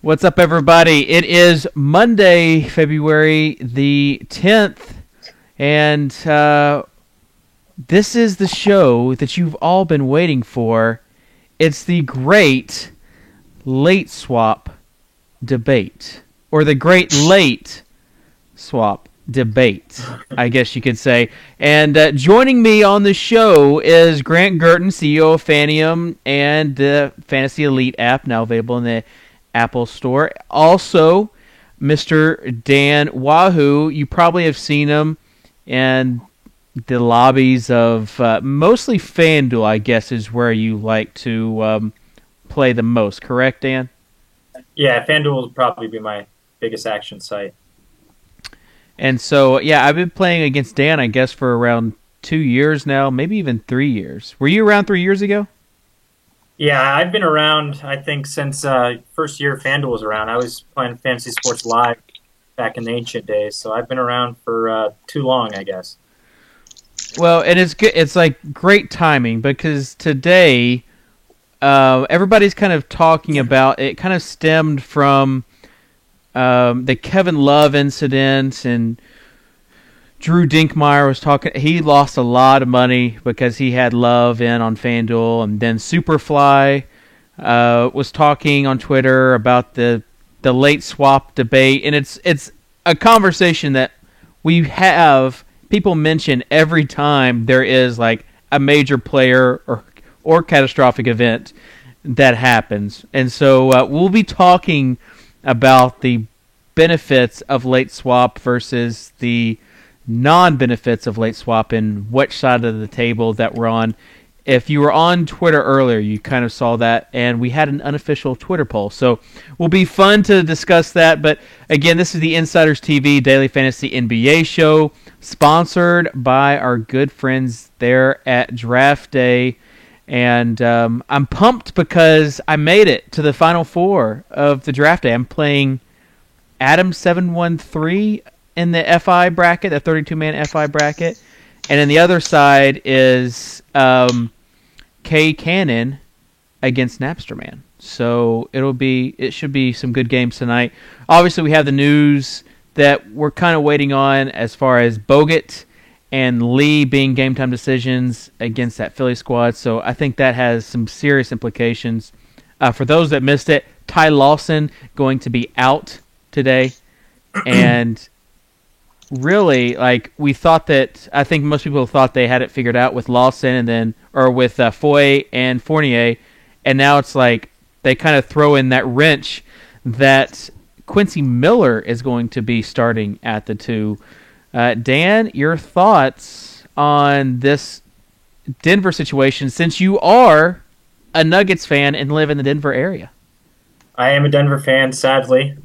What's up, everybody? It is Monday, February the 10th, and this is the show that you've all been waiting for. It's the Great Late Swap Debate, or the Great Late Swap Debate, I guess you could say. And joining me on the show is Grant Girton, CEO of Fanium and the Fantasy Elite app, now available in the Apple Store. Also, Mr. Dan Wahoo. You probably have seen him in the lobbies of mostly FanDuel, I guess, is where you like to play the most. Correct, Dan? Yeah, FanDuel will probably be my biggest action site. And so, yeah, I've been playing against Dan, I guess, for around 2 years now, maybe even 3 years. Were you around 3 years ago? Yeah, I've been around, I think, since first year FanDuel was around. I was playing Fantasy Sports Live back in the ancient days, so I've been around for too long, I guess. Well, and it's good. It's like great timing because today everybody's kind of talking about it. Kind of stemmed from the Kevin Love incident, and Drew Dinkmeyer was talking. He lost a lot of money because he had Love in on FanDuel, and then Superfly was talking on Twitter about the late swap debate, and it's a conversation that we have. People mention every time there is like a major player or catastrophic event that happens, and so we'll be talking about the benefits of late swap versus the non-benefits of late swap and which side of the table that we're on. If you were on Twitter earlier, you kind of saw that, and we had an unofficial Twitter poll. So will be fun to discuss that. But again, this is the Insiders TV Daily Fantasy NBA show, sponsored by our good friends there at Draft Day. And I'm pumped because I made it to the Final Four of the Draft Day. I'm playing Adam 713 in the FI bracket, the 32-man FI bracket, and then the other side is K Cannon against Napsterman. So it should be some good games tonight. Obviously, we have the news that we're kind of waiting on as far as Bogut and Lee being game time decisions against that Philly squad. So I think that has some serious implications. For those that missed it, Ty Lawson going to be out today, and really, like, we thought that, I think most people thought they had it figured out with Lawson or with Foy and Fournier, and now it's like they kind of throw in that wrench that Quincy Miller is going to be starting at the 2. Dan, your thoughts on this Denver situation, since you are a Nuggets fan and live in the Denver area? I am a Denver fan, sadly.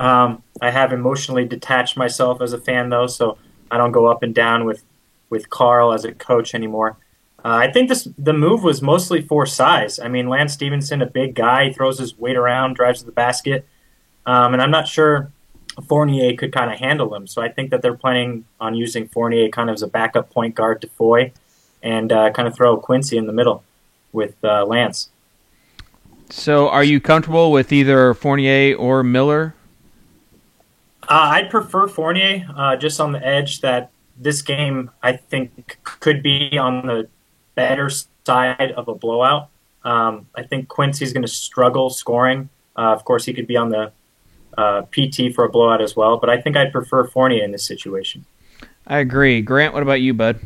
I have emotionally detached myself as a fan, though, so I don't go up and down with Carl as a coach anymore. I think the move was mostly for size. I mean, Lance Stevenson, a big guy, he throws his weight around, drives to the basket, and I'm not sure Fournier could kind of handle him. So I think that they're planning on using Fournier kind of as a backup point guard to Foy and kind of throw Quincy in the middle with Lance. So are you comfortable with either Fournier or Miller? I'd prefer Fournier just on the edge that this game, I think, could be on the better side of a blowout. I think Quincy's going to struggle scoring. Of course, he could be on the PT for a blowout as well, but I think I'd prefer Fournier in this situation. I agree. Grant, what about you, bud?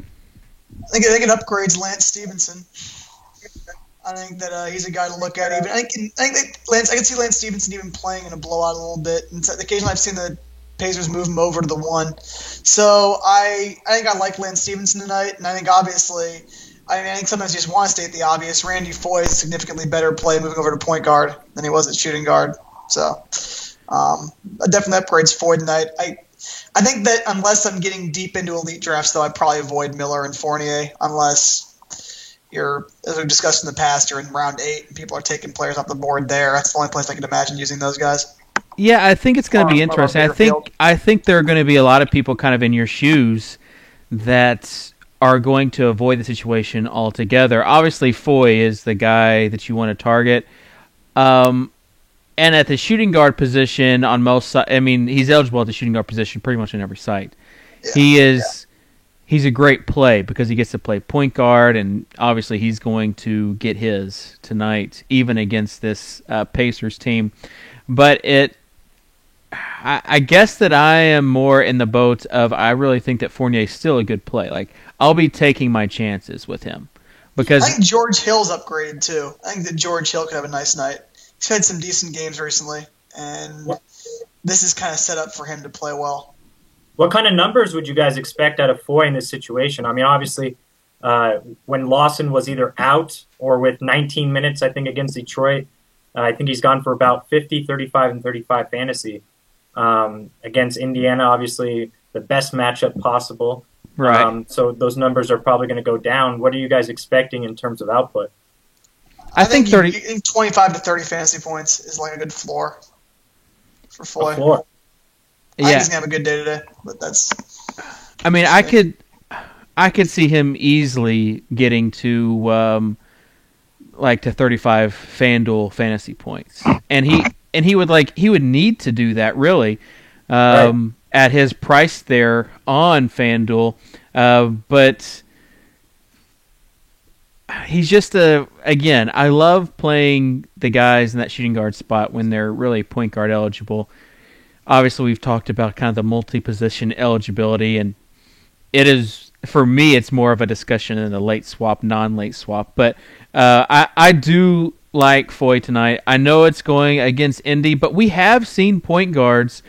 I think it upgrades Lance Stevenson. I think that he's a guy to look at. Even I think that I can see Lance Stevenson even playing in a blowout a little bit. And occasionally, I've seen the Pacers move him over to the 1. So I think I like Lance Stevenson tonight, and I think obviously, I think sometimes you just want to state the obvious. Randy Foye is a significantly better play moving over to point guard than he was at shooting guard. So definitely upgrades Foye tonight. I think that unless I'm getting deep into elite drafts, though, I'd probably avoid Miller and Fournier unless you're, as we've discussed in the past, you're in round 8 and people are taking players off the board there. That's the only place I can imagine using those guys. Yeah, I think it's going to be interesting. I think there are going to be a lot of people kind of in your shoes that are going to avoid the situation altogether. Obviously, Foy is the guy that you want to target. And at the shooting guard position on most sides, I mean, he's eligible at the shooting guard position pretty much on every site. Yeah, he's a great play because he gets to play point guard, and obviously he's going to get his tonight, even against this Pacers team. But I guess that I am more in the boat of I really think that Fournier is still a good play. Like, I'll be taking my chances with him. Because I think George Hill's upgraded too. I think that George Hill could have a nice night. He's had some decent games recently, and this is kind of set up for him to play well. What kind of numbers would you guys expect out of Foy in this situation? I mean, obviously, when Lawson was either out or with 19 minutes, I think, against Detroit, I think he's gone for about 50, 35, and 35 fantasy. Against Indiana, obviously, the best matchup possible. Right. So those numbers are probably going to go down. What are you guys expecting in terms of output? I think 25 to 30 fantasy points is like a good floor for Foy. A floor. I think he's gonna have a good day today, but that's. I mean, I could see him easily getting to to 35 FanDuel fantasy points, and he would need to do that really at his price there on FanDuel, but. He's just again, I love playing the guys in that shooting guard spot when they're really point guard eligible. Obviously, we've talked about kind of the multi-position eligibility, and it is, for me, it's more of a discussion than a late swap, non-late swap. But I do like Foy tonight. I know it's going against Indy, but we have seen point guards.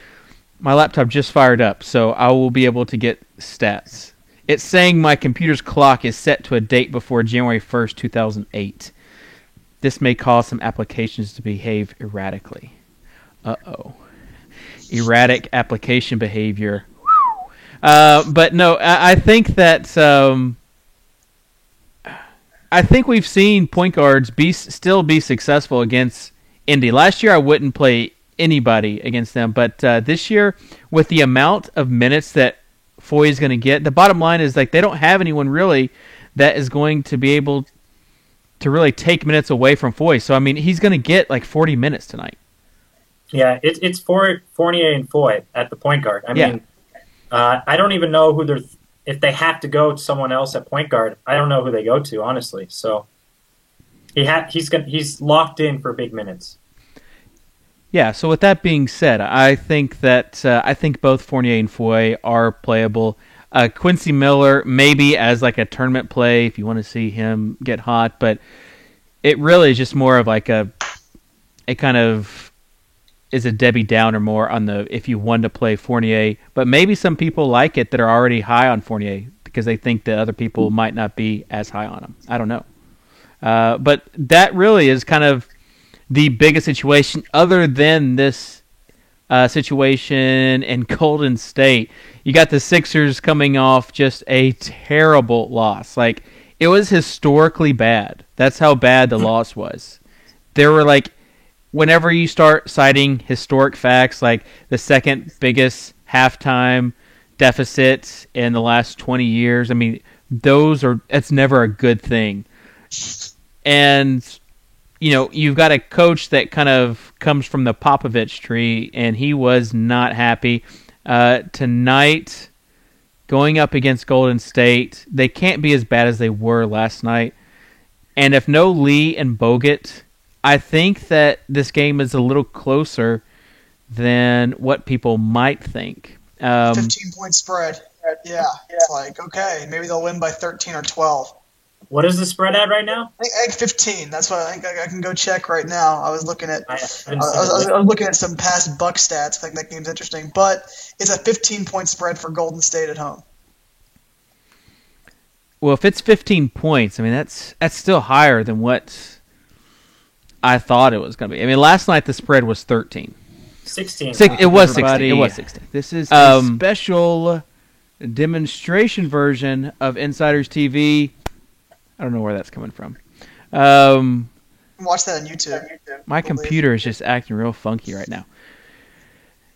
My laptop just fired up, so I will be able to get stats. It's saying my computer's clock is set to a date before January 1st, 2008. This may cause some applications to behave erratically. Uh-oh. Erratic application behavior. But no, I think that I think we've seen point guards still be successful against Indy. Last year I wouldn't play anybody against them, but this year, with the amount of minutes that Foy is going to get, the bottom line is like they don't have anyone really that is going to be able to really take minutes away from Foy. So I mean, he's going to get like 40 minutes tonight. Yeah, it's Fournier and Foy at the point guard. I mean, I don't even know who if they have to go to someone else at point guard. I don't know who they go to, honestly. So he's locked in for big minutes. Yeah, so with that being said, I think that both Fournier and Foy are playable. Quincy Miller maybe as like a tournament play if you want to see him get hot, but it really is just more of like a kind of is a Debbie Downer more on the if you want to play Fournier, but maybe some people like it that are already high on Fournier because they think that other people might not be as high on him. I don't know, but that really is kind of the biggest situation other than this situation in Golden State. You got the Sixers coming off just a terrible loss. Like, it was historically bad. That's how bad the loss was. There were like, whenever you start citing historic facts, like the second biggest halftime deficit in the last 20 years, I mean, that's never a good thing. And you know, you've got a coach that kind of comes from the Popovich tree, and he was not happy. Tonight, going up against Golden State, they can't be as bad as they were last night. And if no Lee and Bogut, I think that this game is a little closer than what people might think. 15-point spread. Yeah, it's like, okay, maybe they'll win by 13 or 12. What is the spread at right now? I think 15. That's what I think. I can go check right now. I was looking at I was looking at some past Buck stats. I think that game's interesting, but it's a 15-point spread for Golden State at home. Well, if it's 15 points, I mean that's still higher than what I thought it was going to be. I mean, last night the spread was 13. 16. It was 16. It was 16. This is a special demonstration version of Insiders TV. I don't know where that's coming from. Watch that on YouTube. My computer is just acting real funky right now.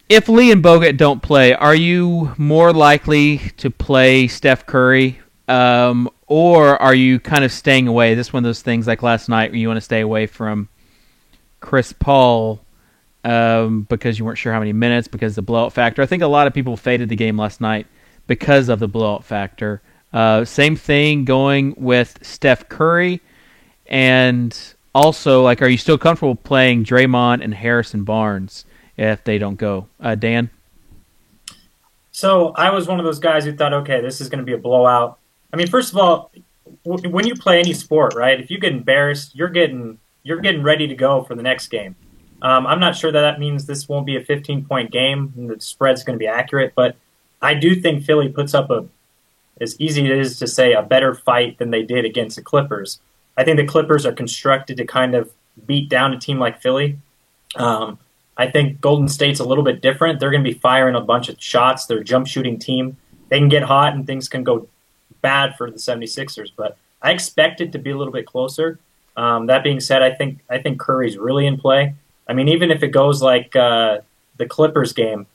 If Lee and Bogut don't play, are you more likely to play Steph Curry, or are you kind of staying away? Is this one of those things like last night where you want to stay away from Chris Paul because you weren't sure how many minutes, because of the blowout factor. I think a lot of people faded the game last night because of the blowout factor. Same thing going with Steph Curry. And also, like, are you still comfortable playing Draymond and Harrison Barnes if they don't go? Dan? So I was one of those guys who thought, okay, this is going to be a blowout. I mean, first of all, when you play any sport, right, if you get embarrassed, you're getting ready to go for the next game. I'm not sure that means this won't be a 15-point game and the spread's going to be accurate, but I do think Philly puts up as easy it is to say, a better fight than they did against the Clippers. I think the Clippers are constructed to kind of beat down a team like Philly. I think Golden State's a little bit different. They're going to be firing a bunch of shots. They're a jump shooting team. They can get hot and things can go bad for the 76ers, but I expect it to be a little bit closer. That being said, I think Curry's really in play. I mean, even if it goes like the Clippers game,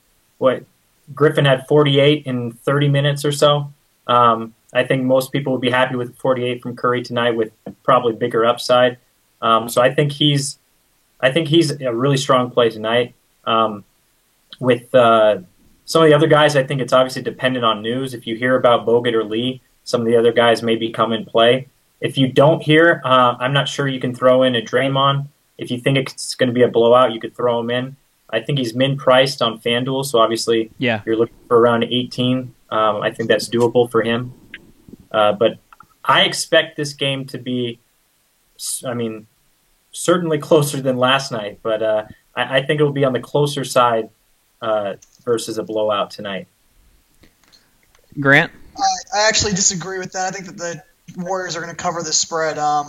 Griffin had 48 in 30 minutes or so. I think most people would be happy with 48 from Curry tonight, with probably bigger upside. So I think he's a really strong play tonight. With some of the other guys, I think it's obviously dependent on news. If you hear about Bogut or Lee, some of the other guys maybe come in play. If you don't hear, I'm not sure you can throw in a Draymond. If you think it's going to be a blowout, you could throw him in. I think he's min-priced on FanDuel, so obviously you're looking for around 18. I think that's doable for him. But I expect this game to be, certainly closer than last night, but I think it will be on the closer side versus a blowout tonight. Grant? I actually disagree with that. I think that the Warriors are going to cover the spread. I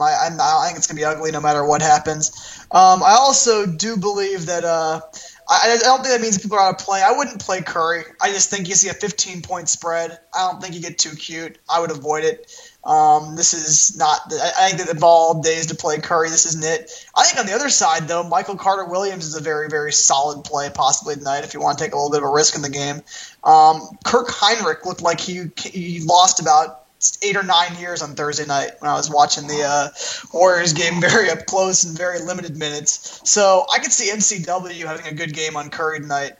think it's going to be ugly no matter what happens. I also do believe that I don't think that means people are out of play. I wouldn't play Curry. I just think you see a 15-point spread. I don't think you get too cute. I would avoid it. This is not – I think that of all days to play Curry, this isn't it. I think on the other side, though, Michael Carter-Williams is a very, very solid play possibly tonight if you want to take a little bit of a risk in the game. Kirk Heinrich looked like he lost about 8 or 9 years on Thursday night when I was watching the Warriors game very up close and very limited minutes. So I could see NCW having a good game on Curry tonight.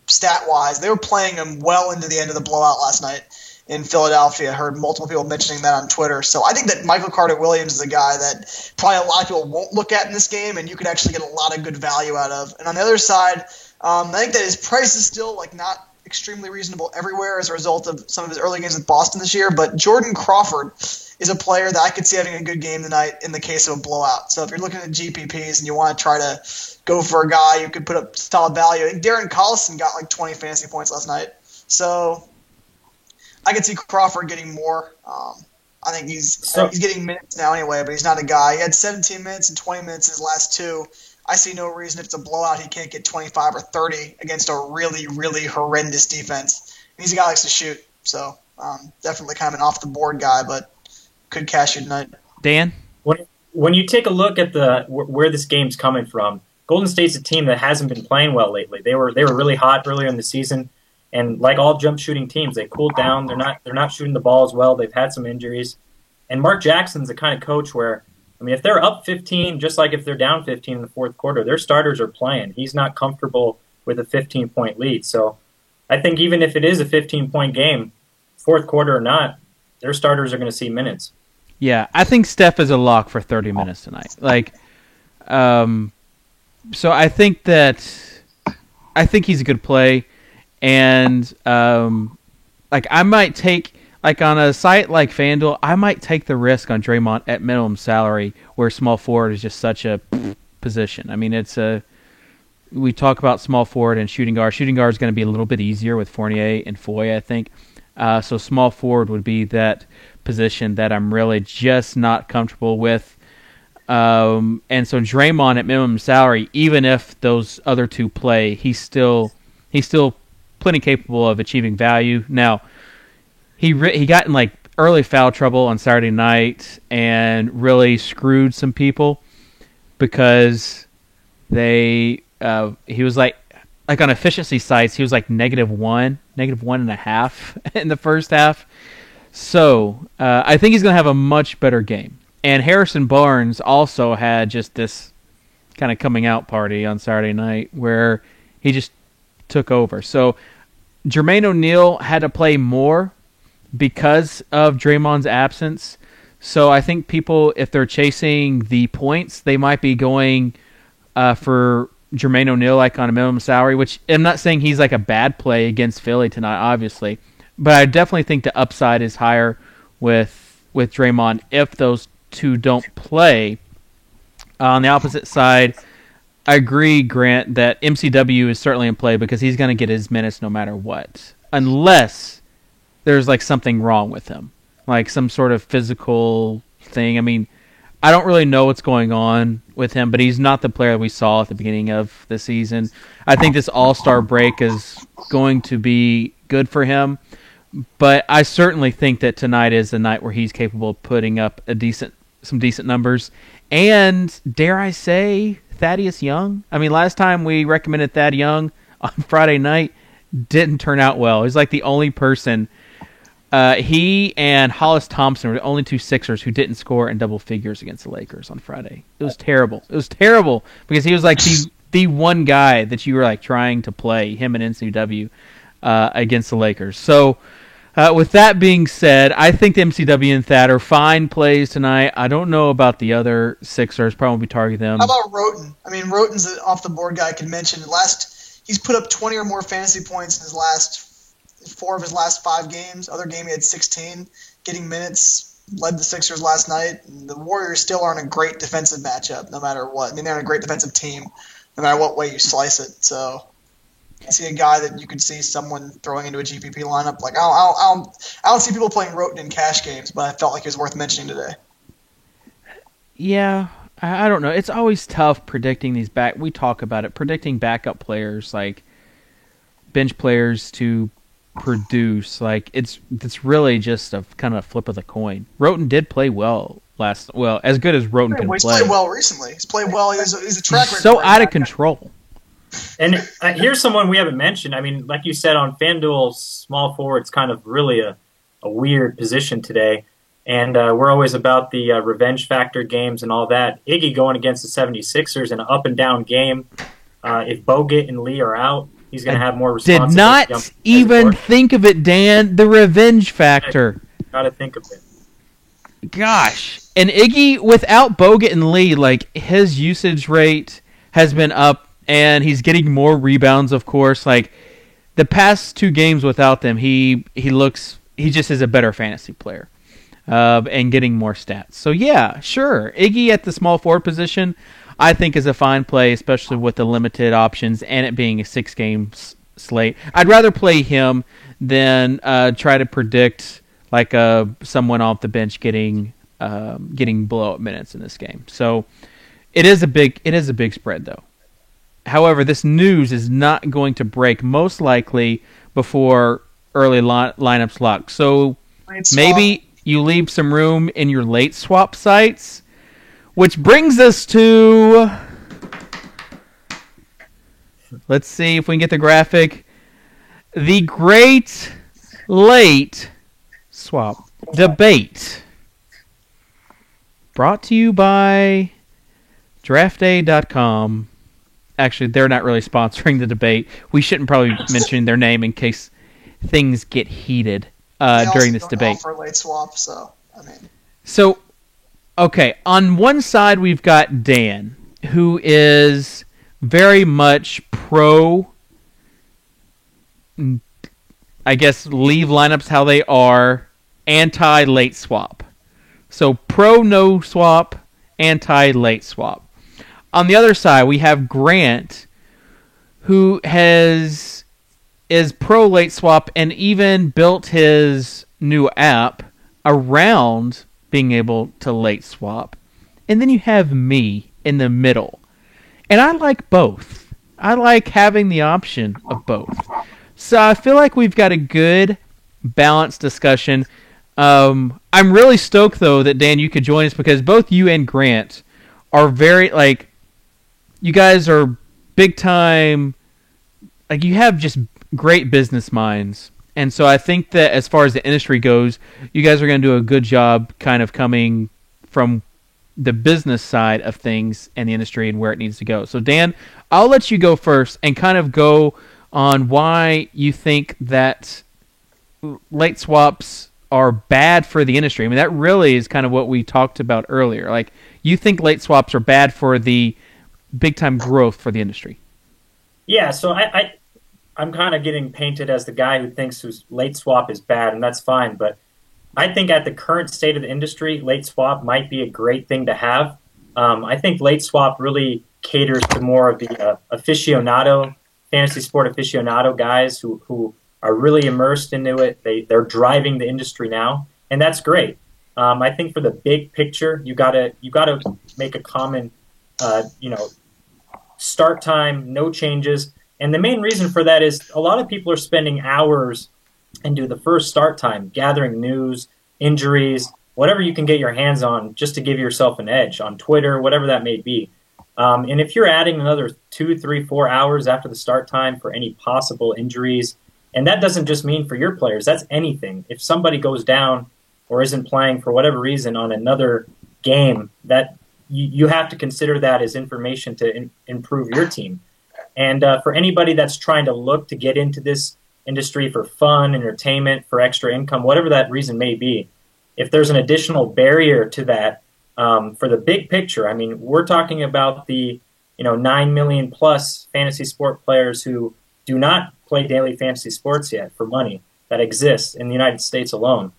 Stat-wise, they were playing him well into the end of the blowout last night in Philadelphia. I heard multiple people mentioning that on Twitter. So I think that Michael Carter-Williams is a guy that probably a lot of people won't look at in this game, and you could actually get a lot of good value out of. And on the other side, I think that his price is still not extremely reasonable everywhere as a result of some of his early games with Boston this year, but Jordan Crawford is a player that I could see having a good game tonight in the case of a blowout. So if you're looking at GPPs and you want to try to go for a guy who could put up solid value, I think Darren Collison got 20 fantasy points last night. So I could see Crawford getting more. I think he's getting minutes now anyway, but he's not a guy. He had 17 minutes and 20 minutes in his last two. I see no reason if it's a blowout he can't get 25 or 30 against a really, really horrendous defense. And he's a guy who likes to shoot, so definitely kind of an off-the-board guy, but could cash you tonight. Dan? When you take a look at where this game's coming from, Golden State's a team that hasn't been playing well lately. They were really hot earlier in the season, and like all jump shooting teams, they cooled down. They're not shooting the ball as well. They've had some injuries, and Mark Jackson's the kind of coach where, if they're up 15, just like if they're down 15 in the fourth quarter, their starters are playing. He's not comfortable with a 15-point lead. So I think even if it is a 15-point game, fourth quarter or not, their starters are going to see minutes. Yeah, I think Steph is a lock for 30 minutes tonight. So I think he's a good play, and I might take. On a site like FanDuel, I might take the risk on Draymond at minimum salary, where small forward is just such a position. We talk about small forward and shooting guard. Shooting guard is going to be a little bit easier with Fournier and Foy, I think. So small forward would be that position that I'm really just not comfortable with. And so Draymond at minimum salary, even if those other two play, he's still plenty capable of achieving value. Now, He got in early foul trouble on Saturday night and really screwed some people because he was on efficiency sites, he was -1, -1.5 in the first half. So I think he's going to have a much better game. And Harrison Barnes also had just this kind of coming out party on Saturday night where he just took over. So Jermaine O'Neal had to play more because of Draymond's absence. So I think people, if they're chasing the points, they might be going for Jermaine O'Neal like on a minimum salary, which I'm not saying he's like a bad play against Philly tonight, obviously. But I definitely think the upside is higher with Draymond if those two don't play. On the opposite side, I agree, Grant, that MCW is certainly in play because he's going to get his minutes no matter what. Unless there's like something wrong with him, like some sort of physical thing. I mean, I don't really know what's going on with him, but he's not the player we saw at the beginning of the season. I think this All-Star break is going to be good for him, but I certainly think that tonight is the night where he's capable of putting up some decent numbers. And dare I say, Thaddeus Young? I mean, last time we recommended Thad Young on Friday night, didn't turn out well. He's like the only person. He and Hollis Thompson were the only two Sixers who didn't score in double figures against the Lakers on Friday. It was terrible. It was terrible because he was like the one guy that you were like trying to play, him and NCW, against the Lakers. So with that being said, I think the MCW and Thad are fine plays tonight. I don't know about the other Sixers. Probably won't be targeting them. How about Roten? I mean, Roten's an off-the-board guy I could mention. He's put up 20 or more fantasy points in his last 4 of his last 5 games. Other game he had 16, getting minutes, led the Sixers last night. The Warriors still aren't a great defensive matchup, no matter what. I mean, they're a great defensive team, no matter what way you slice it. So I see a guy that you could see someone throwing into a GPP lineup. Like I don't see people playing Roten in cash games, but I felt like he was worth mentioning today. Yeah, I don't know. It's always tough predicting these we talk about it, predicting backup players, like bench players to produce. Like it's really just a kind of flip of the coin. Roten did play well as good as Roten can play. He's played well recently. He's played well. He's a track record. So out of control. And here's someone we haven't mentioned. I mean, like you said, on FanDuel, small forward's kind of really a weird position today. And we're always about the revenge factor games and all that. Iggy going against the 76ers in an up-and-down game. If Bogut and Lee are out, he's going to have more responsibility. Did not even think of it, Dan. The revenge factor. Got to think of it. Gosh. And Iggy, without Bogut and Lee, like his usage rate has been up. And he's getting more rebounds, of course. Like the past 2 games without them, he just is a better fantasy player, and getting more stats. So yeah, sure, Iggy at the small forward position, I think is a fine play, especially with the limited options and it being a 6-game slate. I'd rather play him than try to predict like someone off the bench getting blowout minutes in this game. So it is a big spread though. However, this news is not going to break most likely before early lineups lock. So maybe you leave some room in your late swap sites, which brings us to, let's see if we can get the graphic, the great late swap debate. Brought to you by draftday.com. Actually, they're not really sponsoring the debate. We shouldn't probably mention their name in case things get heated during this debate. Offer late swap, so I mean. So, okay, on one side we've got Dan, who is very much pro. I guess leave lineups how they are, anti late swap. So pro no swap, anti late swap. On the other side, we have Grant, who is pro late swap and even built his new app around being able to late swap. And then you have me in the middle. And I like both. I like having the option of both. So I feel like we've got a good balanced discussion. I'm really stoked, though, that, Dan, you could join us because both you and Grant are very, like, you guys are big time, like you have just great business minds. And so I think that as far as the industry goes, you guys are going to do a good job kind of coming from the business side of things and the industry and where it needs to go. So Dan, I'll let you go first and kind of go on why you think that late swaps are bad for the industry. I mean, that really is kind of what we talked about earlier. Like, you think late swaps are bad for the big time growth for the industry. Yeah, so I'm kind of getting painted as the guy who thinks whose late swap is bad, and that's fine. But I think at the current state of the industry, late swap might be a great thing to have. I think late swap really caters to more of the aficionado, fantasy sport aficionado guys who are really immersed into it. They're driving the industry now, and that's great. I think for the big picture, you gotta make a common, start time, no changes. And the main reason for that is a lot of people are spending hours into the first start time, gathering news, injuries, whatever you can get your hands on just to give yourself an edge on Twitter, whatever that may be. And if you're adding another 2, 3, 4 hours after the start time for any possible injuries, and that doesn't just mean for your players, that's anything. If somebody goes down or isn't playing for whatever reason on another game, that you have to consider that as information to improve your team. And for anybody that's trying to look to get into this industry for fun, entertainment, for extra income, whatever that reason may be, if there's an additional barrier to that, for the big picture, I mean, we're talking about the 9 million plus fantasy sport players who do not play daily fantasy sports yet for money that exists in the United States alone.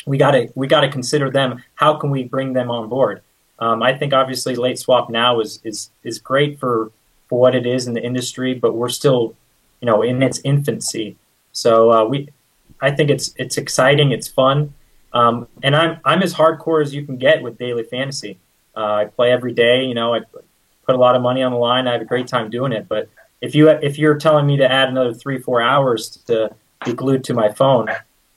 We got to consider them. How can we bring them on board? I think obviously late swap now is great for what it is in the industry, but we're still in its infancy. So I think it's exciting, it's fun, and I'm as hardcore as you can get with daily fantasy. I play every day. I put a lot of money on the line. I have a great time doing it. But if you're telling me to add another 3-4 hours to be glued to my phone,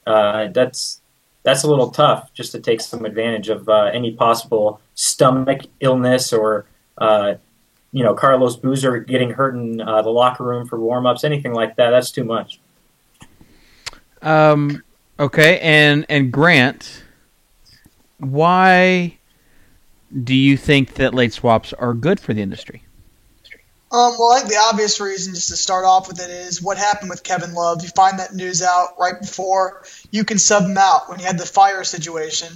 that's a little tough just to take some advantage of any possible stomach illness or Carlos Boozer getting hurt in the locker room for warm-ups, anything like that. That's too much. Okay, and Grant, why do you think that late swaps are good for the industry? Well, I think the obvious reason, just to start off with it, is what happened with Kevin Love. You find that news out right before you can sub him out. When you had the fire situation,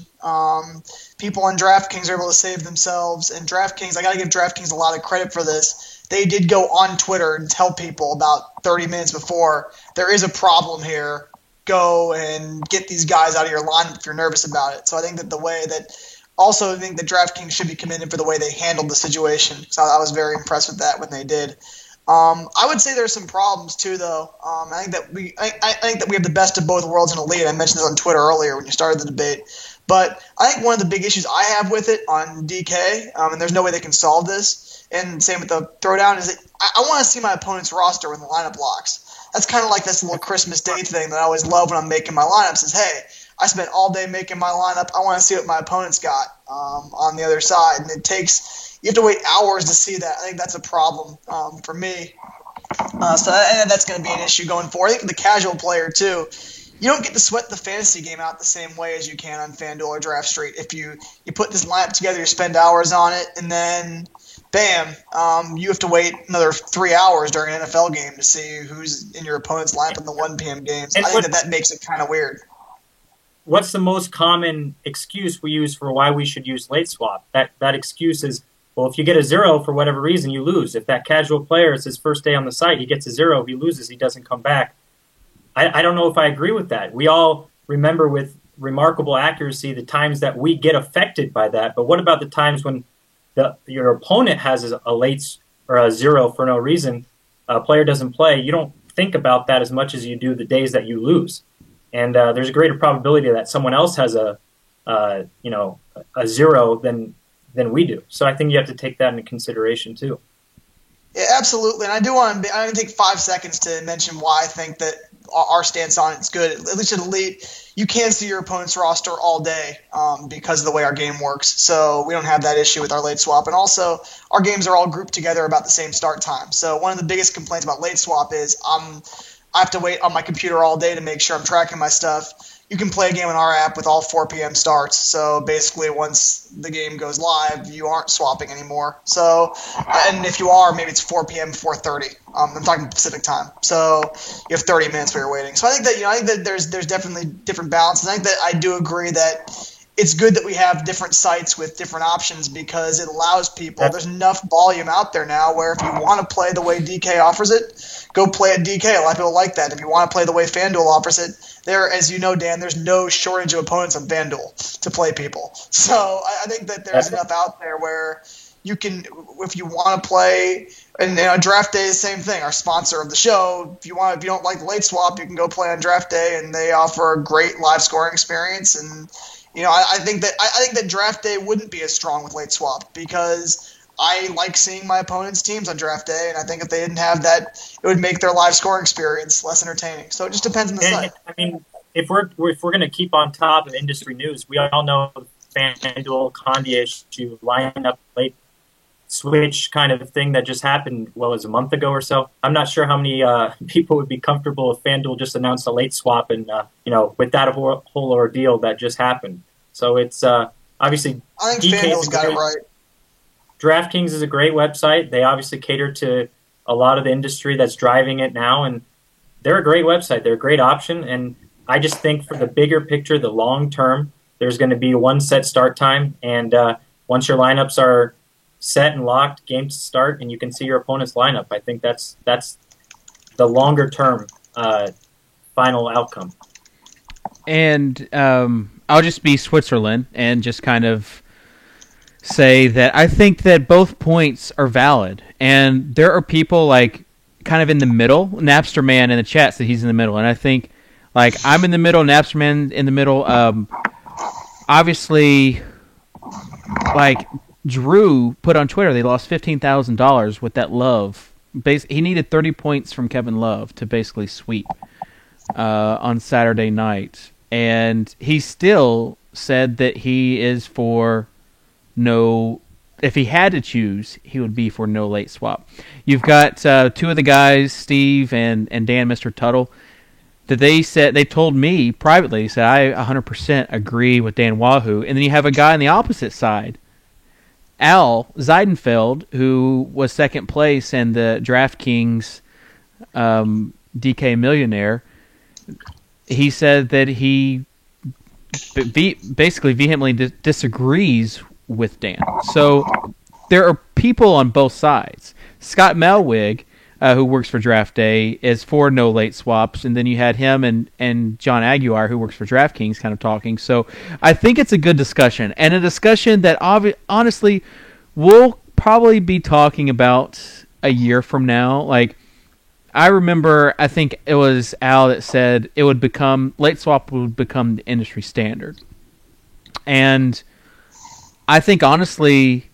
people on DraftKings are able to save themselves. And DraftKings, I got to give DraftKings a lot of credit for this. They did go on Twitter and tell people about 30 minutes before, there is a problem here. Go and get these guys out of your lineup if you're nervous about it. So I think that I think that DraftKings should be commended for the way they handled the situation. So I was very impressed with that when they did. I would say there's some problems too, though. I think that we have the best of both worlds in Elite. I mentioned this on Twitter earlier when you started the debate. But I think one of the big issues I have with it on DK, and there's no way they can solve this, and same with the throwdown, is that I want to see my opponent's roster when the lineup locks. That's kind of like this little Christmas Day thing that I always love when I'm making my lineups is, hey, I spent all day making my lineup. I want to see what my opponent's got on the other side. And you have to wait hours to see that. I think that's a problem for me. So that's going to be an issue going forward. I think for the casual player, too, you don't get to sweat the fantasy game out the same way as you can on FanDuel or Draft Street. If you put this lineup together, you spend hours on it, and then bam, you have to wait another 3 hours during an NFL game to see who's in your opponent's lineup in the 1 p.m. games. I think that makes it kind of weird. What's the most common excuse we use for why we should use late swap? That excuse is, well, if you get a 0 for whatever reason, you lose. If that casual player, it's his first day on the site, he gets a 0, he loses, he doesn't come back. I don't know if I agree with that. We all remember with remarkable accuracy the times that we get affected by that. But what about the times when your opponent has a late or a 0 for no reason, a player doesn't play? You don't think about that as much as you do the days that you lose. And there's a greater probability that someone else has a 0 than we do. So I think you have to take that into consideration too. Yeah, absolutely. And I do want to take 5 seconds to mention why I think that our stance on it's good. At least at Elite, you can see your opponent's roster all day because of the way our game works. So we don't have that issue with our late swap. And also, our games are all grouped together about the same start time. So one of the biggest complaints about late swap is I have to wait on my computer all day to make sure I'm tracking my stuff. you can play a game on our app with all 4 p.m. starts. So basically, once the game goes live, you aren't swapping anymore. So, and if you are, maybe it's 4 p.m. 4:30. I'm talking Pacific time. So you have 30 minutes while you're waiting. So I think that there's definitely different balances. I think that I do agree that it's good that we have different sites with different options because it allows people. There's enough volume out there now where if you want to play the way DK offers it, go play at DK. A lot of people like that. If you want to play the way FanDuel offers it, there, as you know, Dan, there's no shortage of opponents on FanDuel to play people. So I think that there's enough out there where you can, if you want to play, and Draft Day is the same thing. Our sponsor of the show, if you don't like the late swap, you can go play on Draft Day, and they offer a great live scoring experience. And I think that Draft Day wouldn't be as strong with late swap because I like seeing my opponent's teams on Draft Day, and I think if they didn't have that, it would make their live scoring experience less entertaining. So it just depends on the site. I mean, if we're going to keep on top of industry news, we all know FanDuel Conde issue, line up late switch kind of thing that just happened. Well, it was a month ago or so. I'm not sure how many people would be comfortable if FanDuel just announced a late swap and with that whole ordeal that just happened. So it's obviously I think FanDuel's got it right. DraftKings is a great website. They obviously cater to a lot of the industry that's driving it now, and they're a great website. They're a great option, and I just think for the bigger picture, the long term, there's going to be one set start time, and once your lineups are set and locked, games start, and you can see your opponent's lineup. I think that's the longer term final outcome. And I'll just be Switzerland and just kind of say that I think that both points are valid, and there are people like kind of in the middle. Napster Man in the chat said he's in the middle, and I think like I'm in the middle, Napster Man in the middle. Obviously, like Drew put on Twitter, they lost $15,000 with that Love. He needed 30 points from Kevin Love to basically sweep on Saturday night, and he still said that he is for no. If he had to choose, he would be for no late swap. You've got two of the guys, Steve and Dan, Mr. Tuttle, that they told me privately. He said I 100% agree with Dan Wahoo, and then you have a guy on the opposite side, Al Zeidenfeld, who was second place in the DraftKings DK Millionaire. He said that he basically vehemently disagrees with Dan. So there are people on both sides. Scott Melwig, who works for Draft Day, is for no late swaps, and then you had him and John Aguiar, who works for DraftKings, kind of talking. So I think it's a good discussion, and a discussion that honestly we'll probably be talking about a year from now. Like, I remember, I think it was Al that said late swap would become the industry standard, and I think honestly,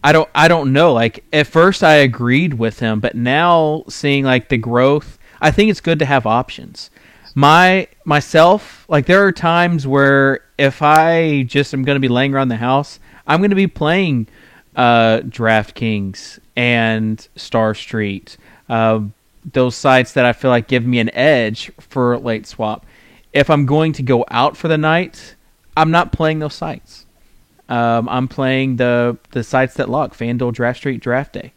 I don't know. Like, at first I agreed with him, but now seeing like the growth, I think it's good to have options. Myself, like there are times where if I just am going to be laying around the house, I'm going to be playing DraftKings and Star Street, those sites that I feel like give me an edge for late swap. If I'm going to go out for the night, I'm not playing those sites. I'm playing the sites that lock FanDuel, Draft Street, Draft Day,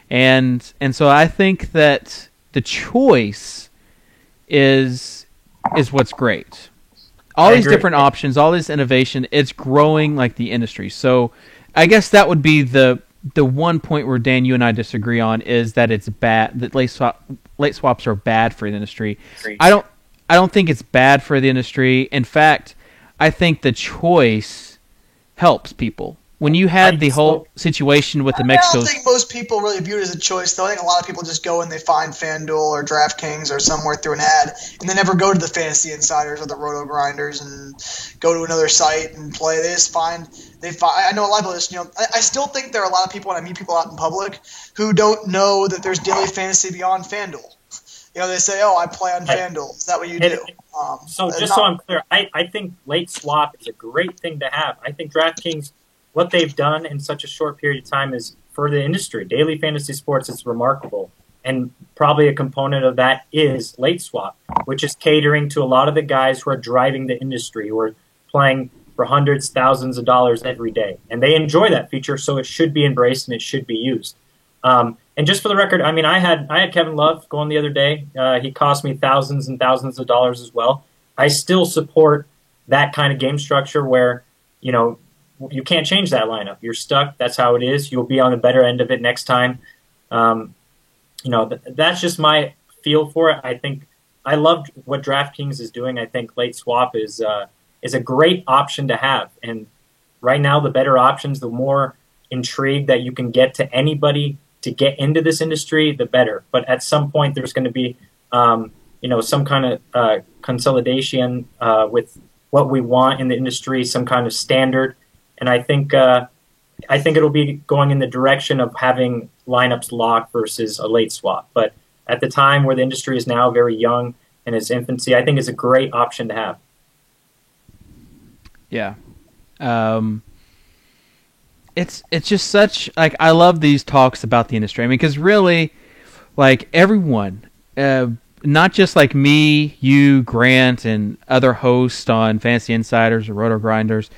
and so I think that the choice is what's great. All these different options, all this innovation, it's growing like the industry. So I guess that would be the one point where Dan, you and I disagree on is that it's bad that late swaps are bad for the industry. I don't think it's bad for the industry. In fact, I think the choice helps people. When you had the whole situation with the Mexico... I don't think most people really view it as a choice, though. I think a lot of people just go and they find FanDuel or DraftKings or somewhere through an ad, and they never go to the Fantasy Insiders or the Roto Grinders and go to another site and play. They just find... I know a lot of people just, I still think there are a lot of people, when I meet people out in public, who don't know that there's daily fantasy beyond FanDuel. They say, I play on FanDuel. Is that what you do? So I'm clear, I think late swap is a great thing to have. I think DraftKings, what they've done in such a short period of time is for the industry. Daily fantasy sports is remarkable. And probably a component of that is late swap, which is catering to a lot of the guys who are driving the industry, who are playing for hundreds, thousands of dollars every day. And they enjoy that feature, so it should be embraced and it should be used. And just for the record, I mean, I had Kevin Love going the other day. He cost me thousands and thousands of dollars as well. I still support that kind of game structure where, you know, you can't change that lineup. You're stuck. That's how it is. You'll be on the better end of it next time. You know, that's just my feel for it. I think I love what DraftKings is doing. I think late swap is a great option to have. And right now, the better options, the more intrigue that you can get to anybody to get into this industry, the better. But at some point, there's going to be, you know, some kind of consolidation with what we want in the industry, some kind of standard. And I think it'll be going in the direction of having lineups locked versus a late swap. But at the time where the industry is now very young in its infancy, I think it's a great option to have. Yeah. It's just such, like, I love these talks about the industry. I mean, because really, like, everyone, not just like me, you, Grant, and other hosts on Fantasy Insiders or Roto Grinders,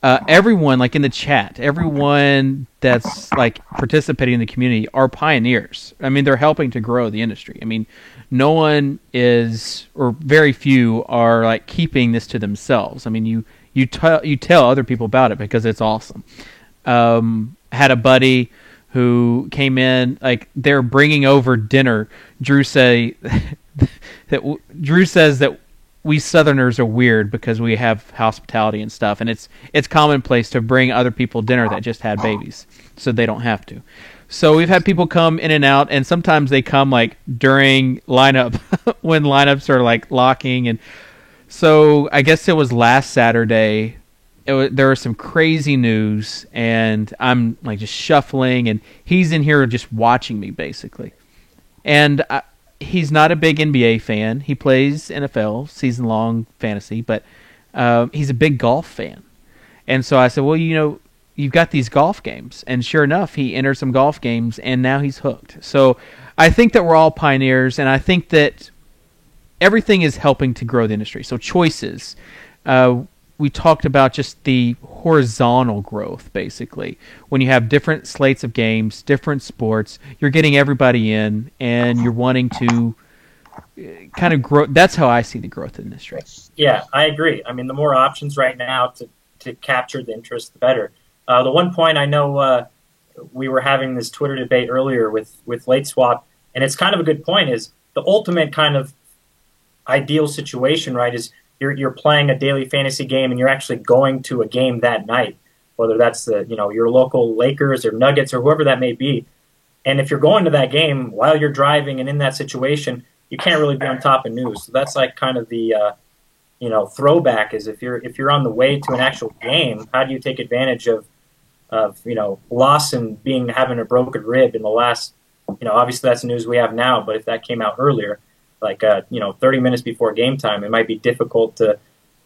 everyone, like in the chat, everyone that's like participating in the community are pioneers. I mean, they're helping to grow the industry. I mean, no one is, or very few are like keeping this to themselves. I mean, you tell other people about it because it's awesome. Had a buddy who came in, like they're bringing over dinner. Drew says that we Southerners are weird because we have hospitality and stuff, and it's commonplace to bring other people dinner that just had babies, so they don't have to. So we've had people come in and out, and sometimes they come like during lineup when lineups are like locking. And so I guess it was last Saturday. There was some crazy news, and I'm like just shuffling, and he's in here just watching me basically. And he's not a big NBA fan. He plays NFL season-long fantasy, but he's a big golf fan. And so I said, well, you know, you've got these golf games. And sure enough, he entered some golf games, and now he's hooked. So I think that we're all pioneers, and I think that everything is helping to grow the industry. So choices. We talked about just the horizontal growth, basically. When you have different slates of games, different sports, you're getting everybody in, and you're wanting to kind of grow. That's how I see the growth of the industry. Yeah, I agree. I mean, the more options right now to capture the interest, the better. The one point I know we were having this Twitter debate earlier with late swap, and it's kind of a good point, is the ultimate kind of ideal situation, right, is you're playing a daily fantasy game and you're actually going to a game that night, whether that's your local Lakers or Nuggets or whoever that may be. And if you're going to that game while you're driving and in that situation, you can't really be on top of news. So that's like kind of the throwback is if you're on the way to an actual game, how do you take advantage of Lawson having a broken rib in the last, obviously that's the news we have now, but if that came out earlier, like 30 minutes before game time, it might be difficult to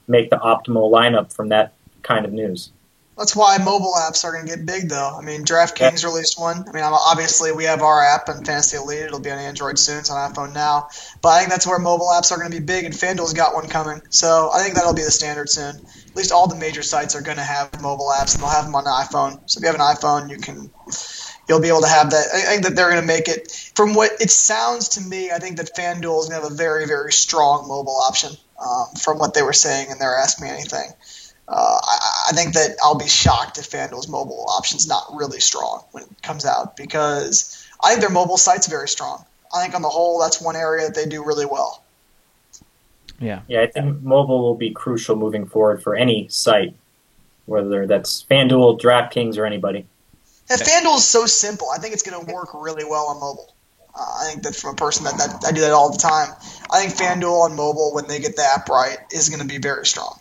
make the optimal lineup from that kind of news. That's why mobile apps are going to get big, though. I mean, DraftKings released one. I mean, obviously we have our app on Fantasy Elite. It'll be on Android soon. It's on iPhone now. But I think that's where mobile apps are going to be big, and FanDuel's got one coming. So I think that'll be the standard soon. At least all the major sites are going to have mobile apps, and they'll have them on the iPhone. So if you have an iPhone, you'll be able to have that. I think that they're going to make it. From what it sounds to me, I think that FanDuel is going to have a very, very strong mobile option from what they were saying in their Ask Me Anything. I think that I'll be shocked if FanDuel's mobile option's not really strong when it comes out, because I think their mobile site's very strong. I think on the whole, that's one area that they do really well. Yeah, I think mobile will be crucial moving forward for any site, whether that's FanDuel, DraftKings, or anybody. And FanDuel is so simple. I think it's going to work really well on mobile. I think that from a person that I do that all the time, I think FanDuel on mobile, when they get the app right, is going to be very strong.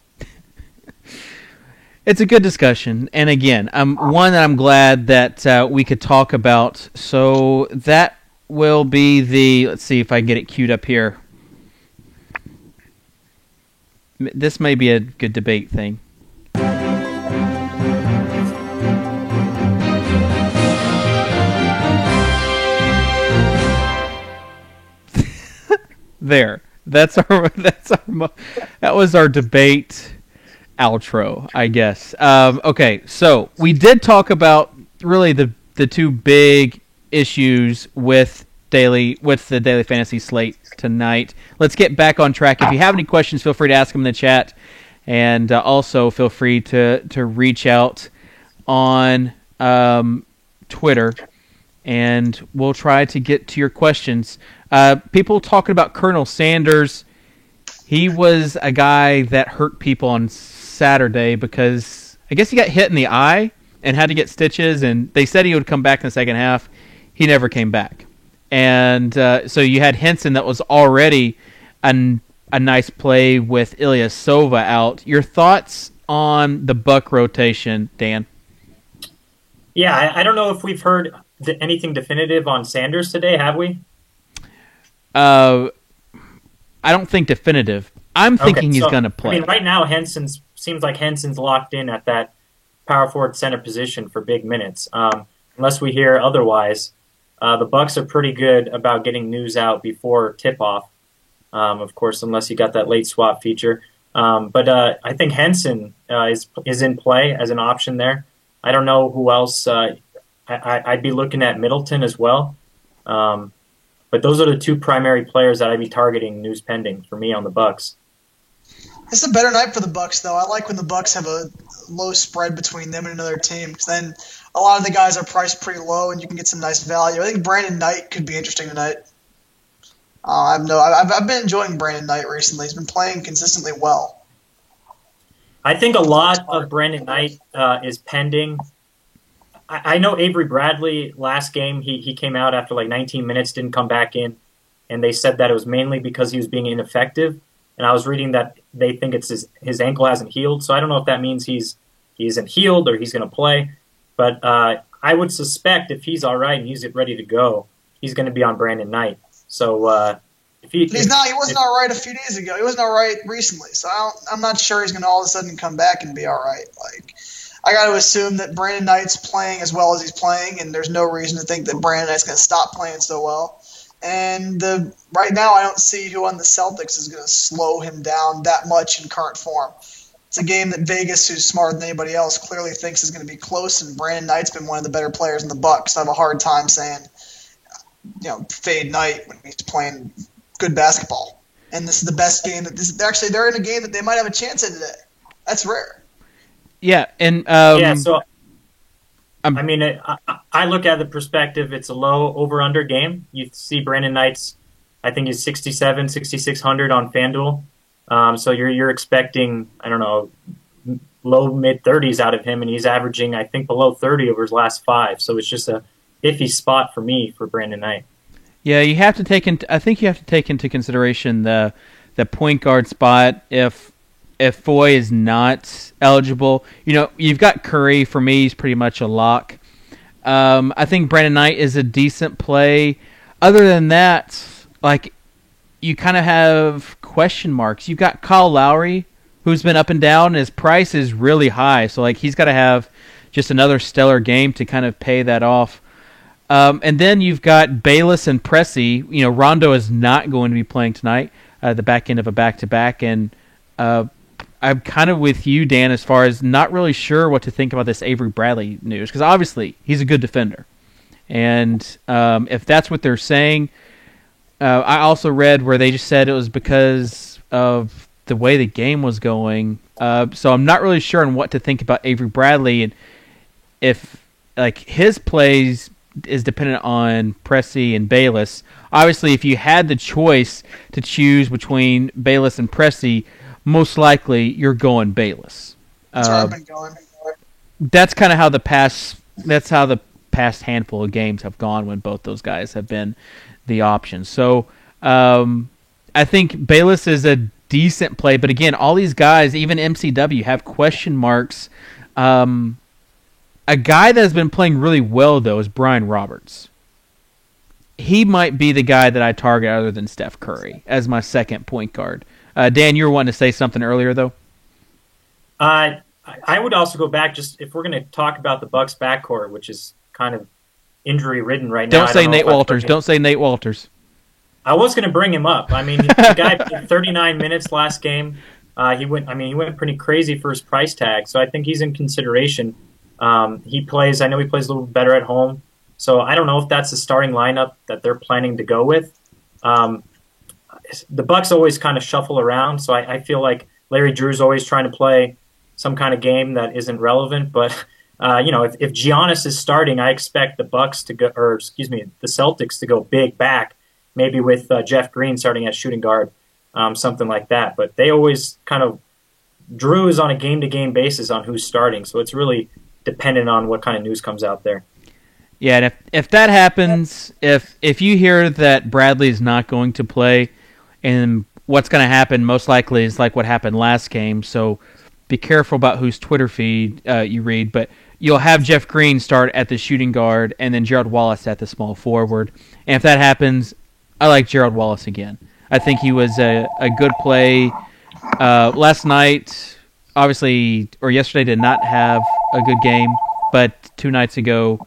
It's a good discussion, and again, one that I'm glad that we could talk about. So that will be let's see if I can get it queued up here. This may be a good debate thing. there. That was our debate outro, I guess. Okay, so we did talk about really the two big issues with the daily fantasy slate tonight. Let's get back on track. If you have any questions, feel free to ask them in the chat, and also feel free to reach out on Twitter, and we'll try to get to your questions. People talking about Colonel Sanders. He was a guy that hurt people on Saturday because I guess he got hit in the eye and had to get stitches, and they said he would come back in the second half. He never came back. And so you had Henson that was already a nice play with Ilyasova out. Your thoughts on the Buck rotation, Dan? Yeah, I don't know if we've heard anything definitive on Sanders today, have we? I don't think definitive. I'm thinking he's going to play. I mean, right now, seems like Henson's locked in at that power forward center position for big minutes. Unless we hear otherwise, the Bucks are pretty good about getting news out before tip-off. Of course, unless you got that late swap feature. But I think Henson is in play as an option there. I don't know who else. I'd be looking at Middleton as well. But those are the two primary players that I'd be targeting news pending for me on the Bucks. It's a better night for the Bucks, though. I like when the Bucks have a low spread between them and another team, because then a lot of the guys are priced pretty low, and you can get some nice value. I think Brandon Knight could be interesting tonight. I've been enjoying Brandon Knight recently. He's been playing consistently well. I think a lot of Brandon Knight is pending. I know Avery Bradley last game, he came out after like 19 minutes, didn't come back in, and they said that it was mainly because he was being ineffective. And I was reading that they think it's his ankle hasn't healed, so I don't know if that means he isn't healed or he's going to play. But I would suspect if he's all right and he's ready to go, he's going to be on Brandon Knight. So he wasn't all right a few days ago. He wasn't all right recently, so I'm not sure he's going to all of a sudden come back and be all right. Like, I got to assume that Brandon Knight's playing as well as he's playing, and there's no reason to think that Brandon Knight's going to stop playing so well. And right now, I don't see who on the Celtics is going to slow him down that much in current form. It's a game that Vegas, who's smarter than anybody else, clearly thinks is going to be close, and Brandon Knight's been one of the better players in the Bucks. I have a hard time saying, fade Knight when he's playing good basketball. And this is the best game they're in a game that they might have a chance in today. That's rare. Yeah, and I mean, I look at the perspective, it's a low over-under game. You see Brandon Knight's, I think he's 6,600 on FanDuel. So you're expecting, I don't know, low mid-30s out of him, and he's averaging, I think, below 30 over his last 5. So it's just a iffy spot for me for Brandon Knight. Yeah, I think you have to take into consideration the point guard spot if Foy is not eligible. You've got Curry. For me, he's pretty much a lock. I think Brandon Knight is a decent play. Other than that, like, you kind of have question marks. You've got Kyle Lowry, who's been up and down, and his price is really high. So, like, he's got to have just another stellar game to kind of pay that off. And then you've got Bayless and Pressey. Rondo is not going to be playing tonight, the back end of a back-to-back, and I'm kind of with you, Dan, as far as not really sure what to think about this Avery Bradley news, because obviously he's a good defender. And if that's what they're saying, I also read where they just said it was because of the way the game was going. So I'm not really sure on what to think about Avery Bradley, and if his plays is dependent on Pressey and Bayless. Obviously, if you had the choice to choose between Bayless and Pressey, most likely you're going Bayless. That's where I've been going. That's kind of how the past handful of games have gone when both those guys have been the option. So I think Bayless is a decent play, but again, all these guys, even MCW, have question marks. A guy that has been playing really well, though, is Brian Roberts. He might be the guy that I target other than Steph Curry as my second point guard. Dan, you were wanting to say something earlier, though? I would also go back, just if we're going to talk about the Bucks backcourt, which is kind of injury-ridden right now. Don't say Nate Walters. Don't say Nate Walters. I was going to bring him up. I mean, the guy played 39 minutes last game. He went. I mean, he went pretty crazy for his price tag. So I think he's in consideration. He plays. I know he plays a little better at home. So I don't know if that's the starting lineup that they're planning to go with. The Bucks always kind of shuffle around, so I feel like Larry Drew's always trying to play some kind of game that isn't relevant. But if Giannis is starting, I expect the Bucks to go, the Celtics to go big back, maybe with Jeff Green starting at shooting guard, something like that. But they always kind of Drew is on a game-to-game basis on who's starting, so it's really dependent on what kind of news comes out there. Yeah, and if that happens, if you hear that Bradley is not going to play, and what's going to happen most likely is like what happened last game, so be careful about whose Twitter feed you read, but you'll have Jeff Green start at the shooting guard and then Gerald Wallace at the small forward. And if that happens, I like Gerald Wallace again. I think he was a good play. Last night, obviously, or yesterday did not have a good game, but 2 nights ago,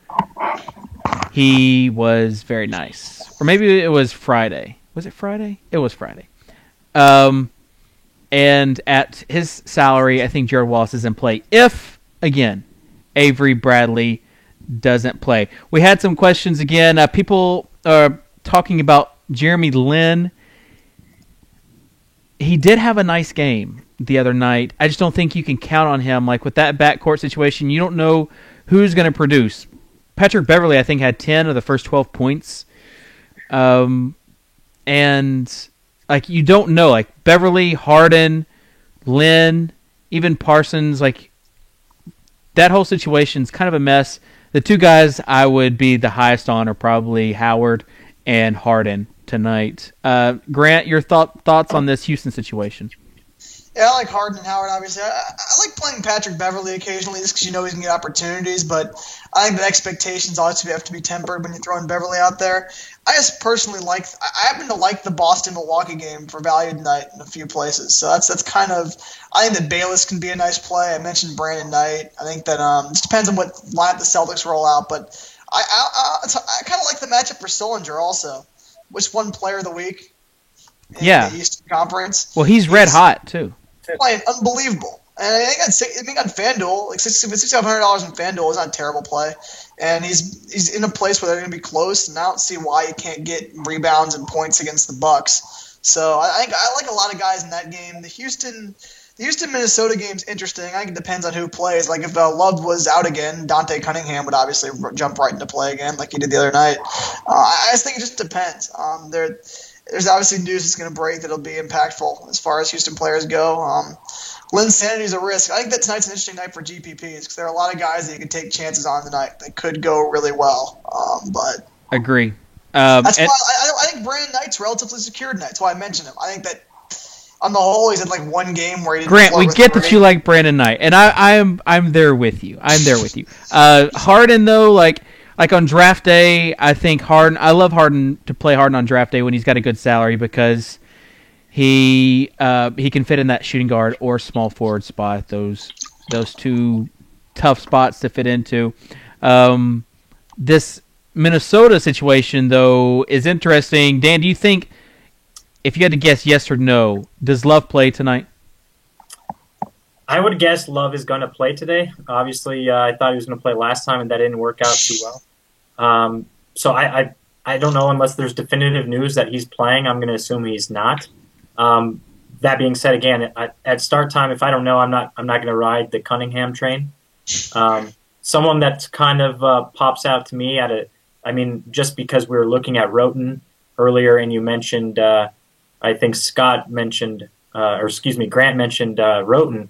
he was very nice. Or maybe it was Friday. Was it Friday? It was Friday. And at his salary, I think Gerald Wallace is in play. If, again, Avery Bradley doesn't play. We had some questions again. People are talking about Jeremy Lin. He did have a nice game the other night. I just don't think you can count on him. Like with that backcourt situation, you don't know who's going to produce. Patrick Beverley, I think, had 10 of the first 12 points. And like you don't know, like Beverley, Harden, Lin, even Parsons, like that whole situation's kind of a mess. The 2 guys I would be the highest on are probably Howard and Harden tonight. Grant, your thoughts on this Houston situation? Yeah, I like Harden and Howard, obviously. I like playing Patrick Beverley occasionally just because you know he's going to get opportunities, but I think the expectations always have to be tempered when you're throwing Beverley out there. I just personally I happen to like the Boston-Milwaukee game for value tonight in a few places. So that's kind of – I think that Bayless can be a nice play. I mentioned Brandon Knight. I think that it just depends on what lineup the Celtics roll out, but I kind of like the matchup for Sullinger also. Which one player of the week in the Eastern Conference. Well, he's red hot, too. Playing unbelievable. And I think on FanDuel, like $6,500 in FanDuel is not a terrible play. And he's in a place where they're going to be close, and I don't see why he can't get rebounds and points against the Bucks. So I like a lot of guys in that game. The Houston-Minnesota game's interesting. I think it depends on who plays. Like if Love was out again, Dante Cunningham would obviously jump right into play again like he did the other night. I just think it just depends. There's obviously news that's going to break that'll be impactful as far as Houston players go. Linsanity is a risk. I think that tonight's an interesting night for GPPs because there are a lot of guys that you can take chances on tonight that could go really well. But agree. That's why I think Brandon Knight's relatively secure tonight. That's why I mentioned him. I think that on the whole, he's had like one game where he didn't. Grant, we get that you like Brandon Knight, and I'm there with you. Harden though, like on draft day, I think Harden. I love Harden to play Harden on draft day when he's got a good salary because he can fit in that shooting guard or small forward spot. Those 2 tough spots to fit into. This Minnesota situation though is interesting. Dan, do you think, if you had to guess yes or no, does Love play tonight? I would guess Love is going to play today. Obviously, I thought he was going to play last time, and that didn't work out too well. So I don't know unless there's definitive news that he's playing. I'm going to assume he's not. That being said, again, at start time, if I don't know, I'm not going to ride the Cunningham train. Someone that kind of pops out to me just because we were looking at Roten earlier, and you mentioned. I think Grant mentioned Roten.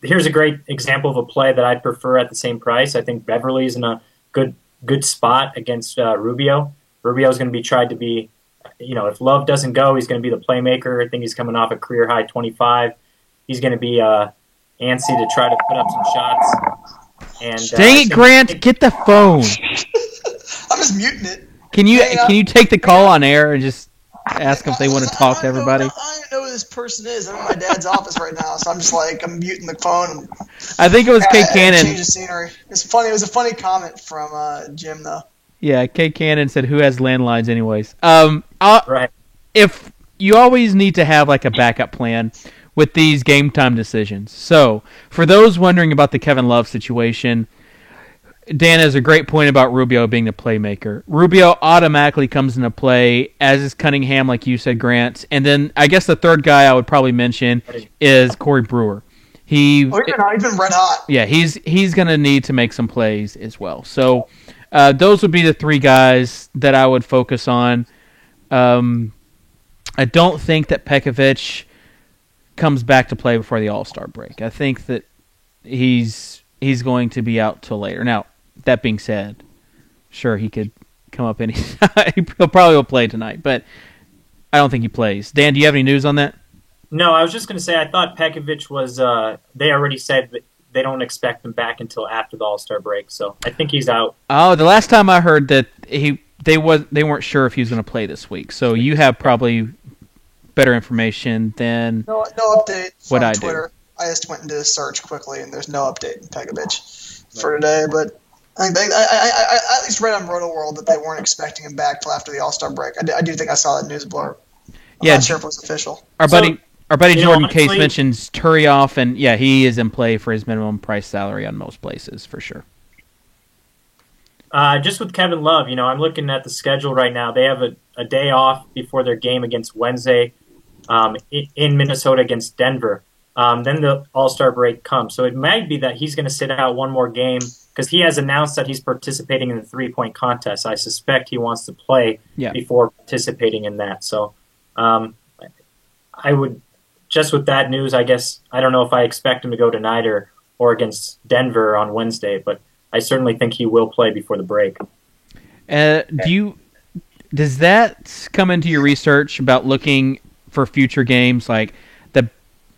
Here's a great example of a play that I'd prefer at the same price. I think Beverly's in a good spot against Rubio. Rubio's going to be tried to be, if Love doesn't go, he's going to be the playmaker. I think he's coming off a career high 25. He's going to be antsy to try to put up some shots. And dang it, Grant, get the phone. I'm just muting it. Can you take the call on air and just ask them if they want to talk to everybody? I don't even know who this person is. I'm in my dad's office right now, so I'm just I'm muting the phone. I think it was Kay Cannon. Change the scenery. It's funny. It was a funny comment from Jim, though. Yeah, Kay Cannon said, "Who has landlines, anyways?" Right. if you always need to have like a backup plan with these game time decisions. So for those wondering about the Kevin Love situation, Dan has a great point about Rubio being the playmaker. Rubio automatically comes into play, as is Cunningham, like you said, Grant. And then I guess the third guy I would probably mention is Corey Brewer. He's been red hot. Yeah, he's going to need to make some plays as well. So those would be the three guys that I would focus on. I don't think that Pekovic comes back to play before the All-Star break. I think that he's going to be out till later. Now, that being said, sure, he could come up any time. He'll probably play tonight, but I don't think he plays. Dan, do you have any news on that? No, I was just going to say I thought Pekovic was they already said that they don't expect him back until after the All-Star break, so I think he's out. Oh, the last time I heard that they weren't sure if he was going to play this week. So you have probably better information than no update what I Twitter. do. I just went into search quickly, and there's no update in Pekovic for today. But I at least read on Roto World that they weren't expecting him back till after the All-Star break. I do think I saw that news blurb. I'm not sure if it was official. Our buddy Jordan Case mentions Turioff, and yeah, he is in play for his minimum price salary on most places for sure. Just with Kevin Love, I'm looking at the schedule right now. They have a day off before their game against Wednesday in Minnesota against Denver. Then the All-Star break comes. So it might be that he's going to sit out one more game because he has announced that he's participating in the three-point contest. I suspect he wants to play before participating in that. So I would, just with that news, I guess, I don't know if I expect him to go tonight or against Denver on Wednesday, but I certainly think he will play before the break. Does that come into your research about looking for future games, like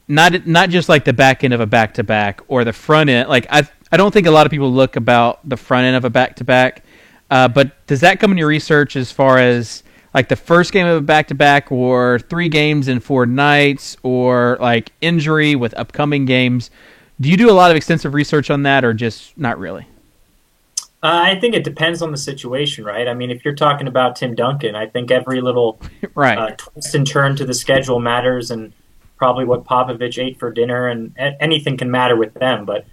not just like the back end of a back-to-back or the front end? Like I don't think a lot of people look about the front end of a back-to-back, but does that come in your research as far as like the first game of a back-to-back or 3 games in 4 nights or like injury with upcoming games? Do you do a lot of extensive research on that or just not really? I think it depends on the situation, right? I mean, if you're talking about Tim Duncan, I think every little twist and turn to the schedule matters, and probably what Popovich ate for dinner, and anything can matter with them. But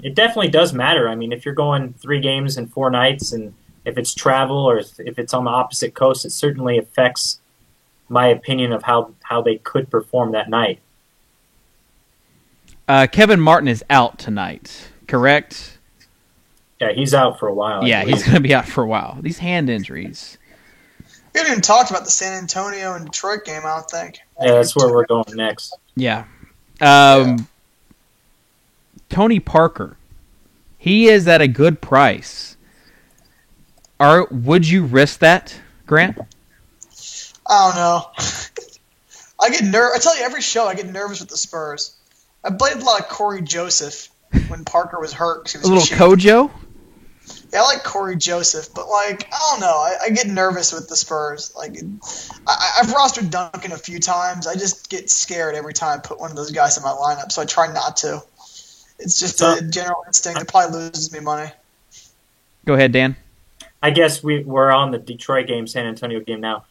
it definitely does matter. I mean, if you're going 3 games in 4 nights, and if it's travel or if it's on the opposite coast, it certainly affects my opinion of how they could perform that night. Kevin Martin is out tonight, correct? Yeah, he's out for a while. Yeah, he's going to be out for a while. These hand injuries. We haven't even talked about the San Antonio and Detroit game, I don't think. Yeah, that's where we're going next. Yeah. Tony Parker. He is at a good price. Would you risk that, Grant? I don't know. I get I tell you, every show I get nervous with the Spurs. I blamed a lot of Corey Joseph when Parker was hurt. A little Kojo? Yeah, I like Corey Joseph, but I don't know. I get nervous with the Spurs. I've rostered Duncan a few times. I just get scared every time I put one of those guys in my lineup, so I try not to. It's just a general instinct. It probably loses me money. Go ahead, Dan. I guess we're on the Detroit game, San Antonio game now.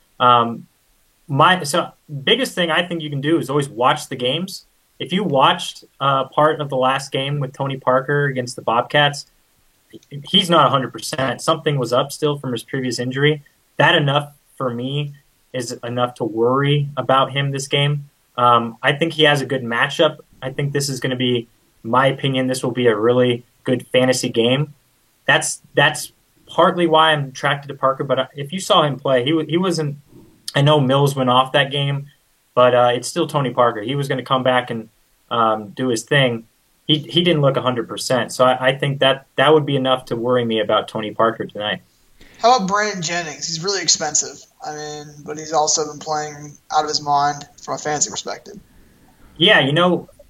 Biggest thing I think you can do is always watch the games. If you watched part of the last game with Tony Parker against the Bobcats, he's not 100%. Something was up still from his previous injury. That enough for me is enough to worry about him this game. I think he has a good matchup. I think this is going to be, in my opinion, this will be a really good fantasy game. That's partly why I'm attracted to Parker. But if you saw him play, he wasn't. I know Mills went off that game, but it's still Tony Parker. He was going to come back and do his thing. He didn't look 100%, so I think that would be enough to worry me about Tony Parker tonight. How about Brandon Jennings? He's really expensive. But he's also been playing out of his mind from a fantasy perspective. Yeah,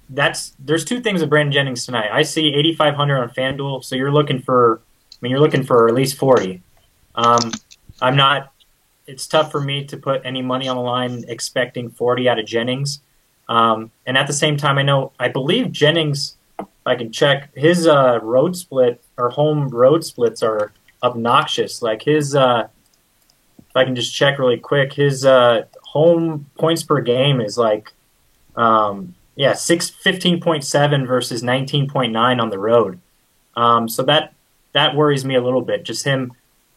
there's 2 things with Brandon Jennings tonight. I see 8,500 on FanDuel, so you're looking for at least 40. It's tough for me to put any money on the line expecting 40 out of Jennings. And at the same time, I believe Jennings, I can check, his home road splits are obnoxious. Like his if I can just check really quick, his home points per game is like 15.7 versus 19.9 on the road. So that worries me a little bit. Just him.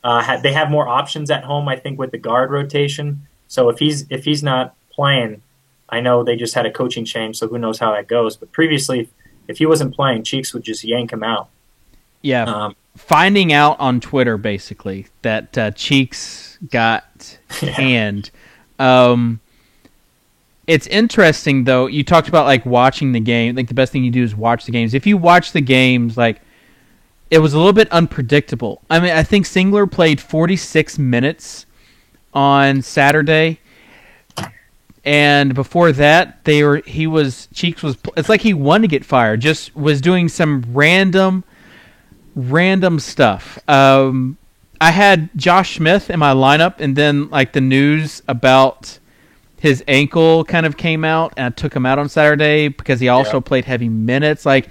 They have more options at home, I think, with the guard rotation. So if he's not playing, I know they just had a coaching change, so who knows how that goes. But previously, if he wasn't playing, Cheeks would just yank him out. Yeah. Finding out on Twitter, basically, that Cheeks got canned. It's interesting, though. You talked about like watching the game. I think the best thing you do is watch the games. If you watch the games, like, it was a little bit unpredictable. I mean, I think Singler played 46 minutes on Saturday, and before that, Cheeks was. It's like he wanted to get fired. Just was doing some random stuff. I had Josh Smith in my lineup, and then like the news about his ankle kind of came out, and I took him out on Saturday because he also played heavy minutes. Like,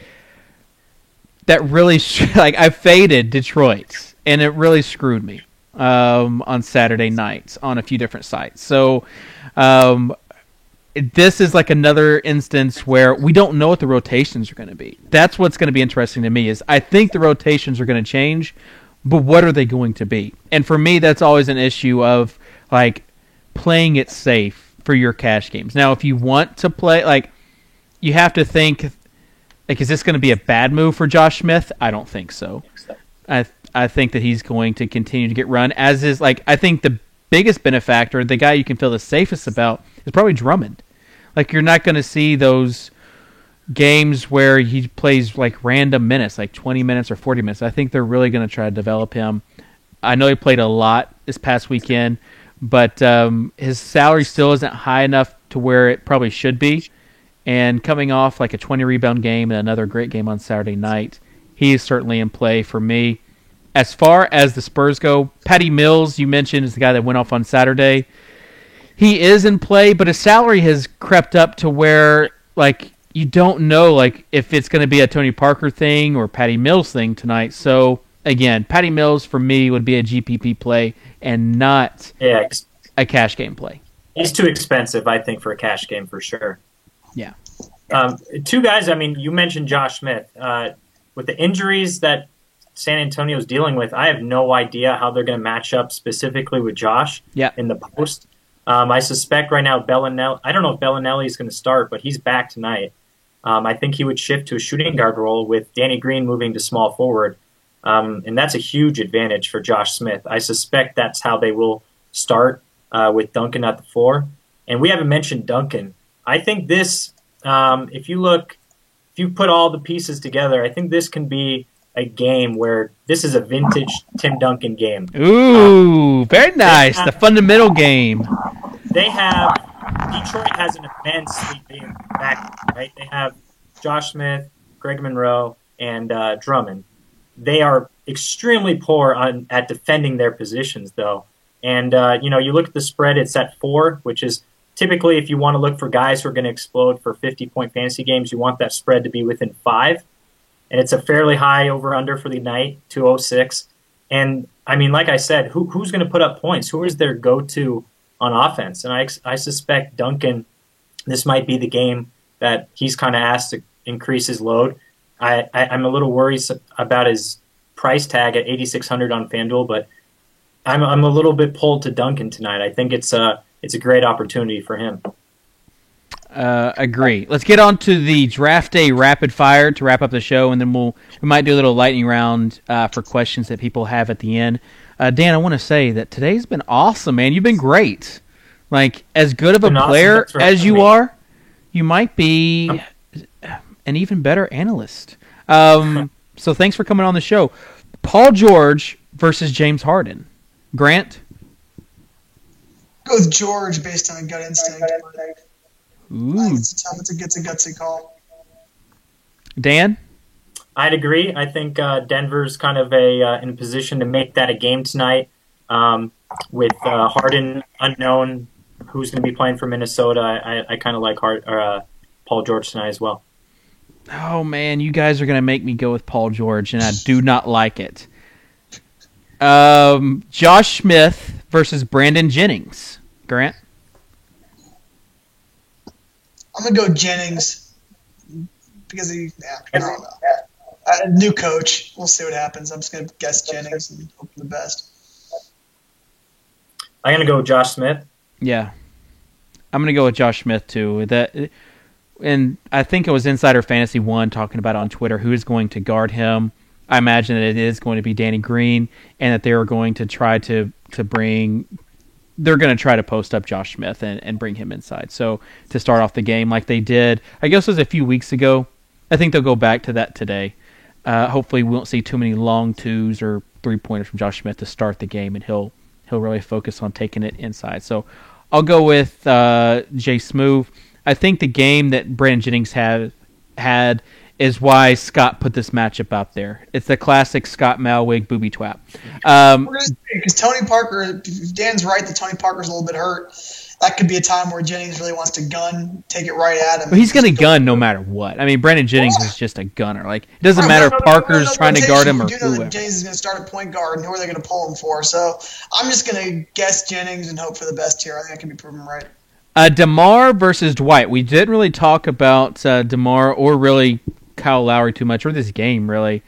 that really, like, I faded Detroit, and it really screwed me on Saturday nights on a few different sites. So this is like another instance where we don't know what the rotations are going to be. That's what's going to be interesting to me. Is I think the rotations are going to change, but what are they going to be? And for me, that's always an issue of like playing it safe for your cash games. Now, if you want to play, like, you have to think, like, is this going to be a bad move for Josh Smith? I don't think so. I think that he's going to continue to get run, as is, like, I think the biggest benefactor, the guy you can feel the safest about, is probably Drummond. Like, you're not going to see those games where he plays, like, random minutes, like 20 minutes or 40 minutes. I think they're really going to try to develop him. I know he played a lot this past weekend, but his salary still isn't high enough to where it probably should be. And coming off like a 20-rebound game and another great game on Saturday night, he is certainly in play for me. As far as the Spurs go, Patty Mills, you mentioned, is the guy that went off on Saturday. He is in play, but his salary has crept up to where, like, you don't know, like, if it's going to be a Tony Parker thing or Patty Mills thing tonight. So, again, Patty Mills for me would be a GPP play and not a cash game play. He's too expensive, I think, for a cash game for sure. Yeah. Two guys, I mean, you mentioned Josh Smith. With the injuries that San Antonio's dealing with, I have no idea how they're going to match up specifically with Josh in the post. I suspect right now Bellinelli, I don't know if Bellinelli is going to start, but he's back tonight. I think he would shift to a shooting guard role with Danny Green moving to small forward. And that's a huge advantage for Josh Smith. I suspect that's how they will start with Duncan at the 4. And we haven't mentioned Duncan. I think this, if you put all the pieces together, I think this can be a game where this is a vintage Tim Duncan game. Ooh, very nice. The fundamental game. Detroit has an immensely big back, right? They have Josh Smith, Greg Monroe, and Drummond. They are extremely poor at defending their positions, though. And, you look at the spread, it's at 4, which is typically if you want to look for guys who are going to explode for 50-point fantasy games, you want that spread to be within 5. And it's a fairly high over-under for the night, 206. And, I mean, like I said, who's going to put up points? Who is their go-to on offense? And I suspect Duncan, this might be the game that he's kind of asked to increase his load. I'm a little worried about his price tag at $8,600 on FanDuel, but I'm a little bit pulled to Duncan tonight. I think it's a great opportunity for him. Agree. Let's get on to the draft day rapid fire to wrap up the show, and then we might do a little lightning round for questions that people have at the end. Dan, I want to say that today's been awesome, man. You've been great. Like, as good of a player as you are, you might be an even better analyst. So thanks for coming on the show. Paul George versus James Harden. Grant? Go with George based on a gut instinct. Ooh. It's a gutsy call. Dan? I'd agree. I think Denver's kind of in a position to make that a game tonight. With Harden unknown, who's going to be playing for Minnesota, I kind of like Paul George tonight as well. Oh, man, you guys are going to make me go with Paul George, and I do not like it. Josh Smith versus Brandon Jennings. Grant? I'm going to go Jennings because I don't know. New coach. We'll see what happens. I'm just going to guess Jennings and hope for the best. I'm going to go Josh Smith. Yeah. I'm going to go with Josh Smith, too. And I think it was Insider Fantasy 1 talking about on Twitter who is going to guard him. I imagine that it is going to be Danny Green, and that they are going to try to bring – they're going to try to post up Josh Smith and bring him inside. So to start off the game like they did, I guess it was a few weeks ago. I think they'll go back to that today. Hopefully we won't see too many long twos or three-pointers from Josh Smith to start the game, and he'll really focus on taking it inside. So I'll go with Jay Smoove. I think the game that Brandon Jennings had is why Scott put this matchup out there. It's the classic Scott Malwig booby twap. Because Tony Parker, if Dan's right that Tony Parker's a little bit hurt, that could be a time where Jennings really wants to take it right at him. But he's going to gun no matter what. I mean, Brandon Jennings is just a gunner. Like, it doesn't matter if Parker's trying to guard him or whoever. Jennings is going to start at point guard, and who are they going to pull him for? So I'm just going to guess Jennings and hope for the best here. I think I can be proven right. DeMar versus Dwight. We didn't really talk about DeMar or really Kyle Lowry too much, or this game, really.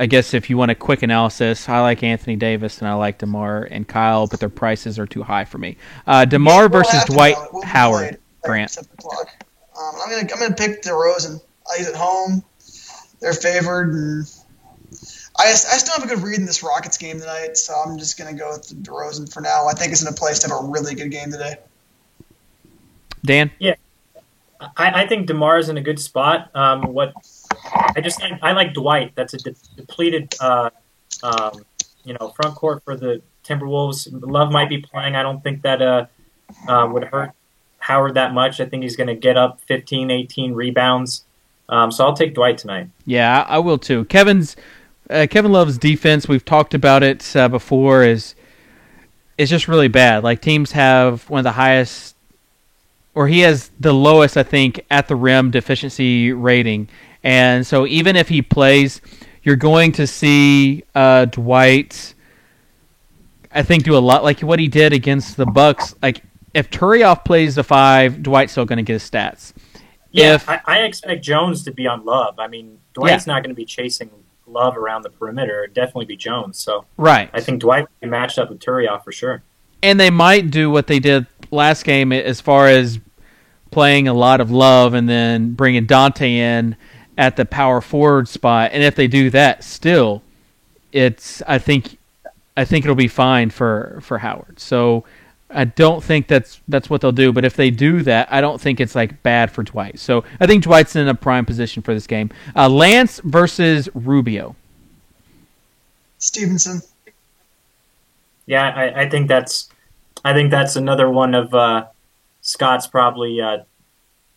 I guess if you want a quick analysis, I like Anthony Davis and I like DeMar and Kyle, but their prices are too high for me. DeMar versus Dwight Howard. Grant. I'm gonna pick DeRozan. He's at home. They're favored, and I still have a good read in this Rockets game tonight, so I'm just gonna go with DeRozan for now. I think it's in a place to have a really good game today. Dan? Yeah, I think DeMar is in a good spot. I like Dwight. That's a depleted, front court for the Timberwolves. Love might be playing. I don't think that would hurt Howard that much. I think he's going to get up 15, 18 rebounds. So I'll take Dwight tonight. Yeah, I will too. Kevin Love's defense, we've talked about it before, is just really bad. Like, teams have one of the highest, or he has the lowest, I think, at the rim deficiency rating. And so even if he plays, you're going to see Dwight, I think, do a lot like what he did against the Bucks. Like, if Turioff plays the 5, Dwight's still going to get his stats. Yeah, I expect Jones to be on Love. I mean, Dwight's not going to be chasing Love around the perimeter. It'd definitely be Jones. So right. I think Dwight will be matched up with Turioff for sure. And they might do what they did last game as far as playing a lot of Love and then bringing Dante in at the power forward spot. And if they do that, still, I think it'll be fine for Howard. So I don't think that's what they'll do. But if they do that, I don't think it's like bad for Dwight. So I think Dwight's in a prime position for this game. Lance versus Rubio. Stevenson. Yeah, I think that's another one of Scott's probably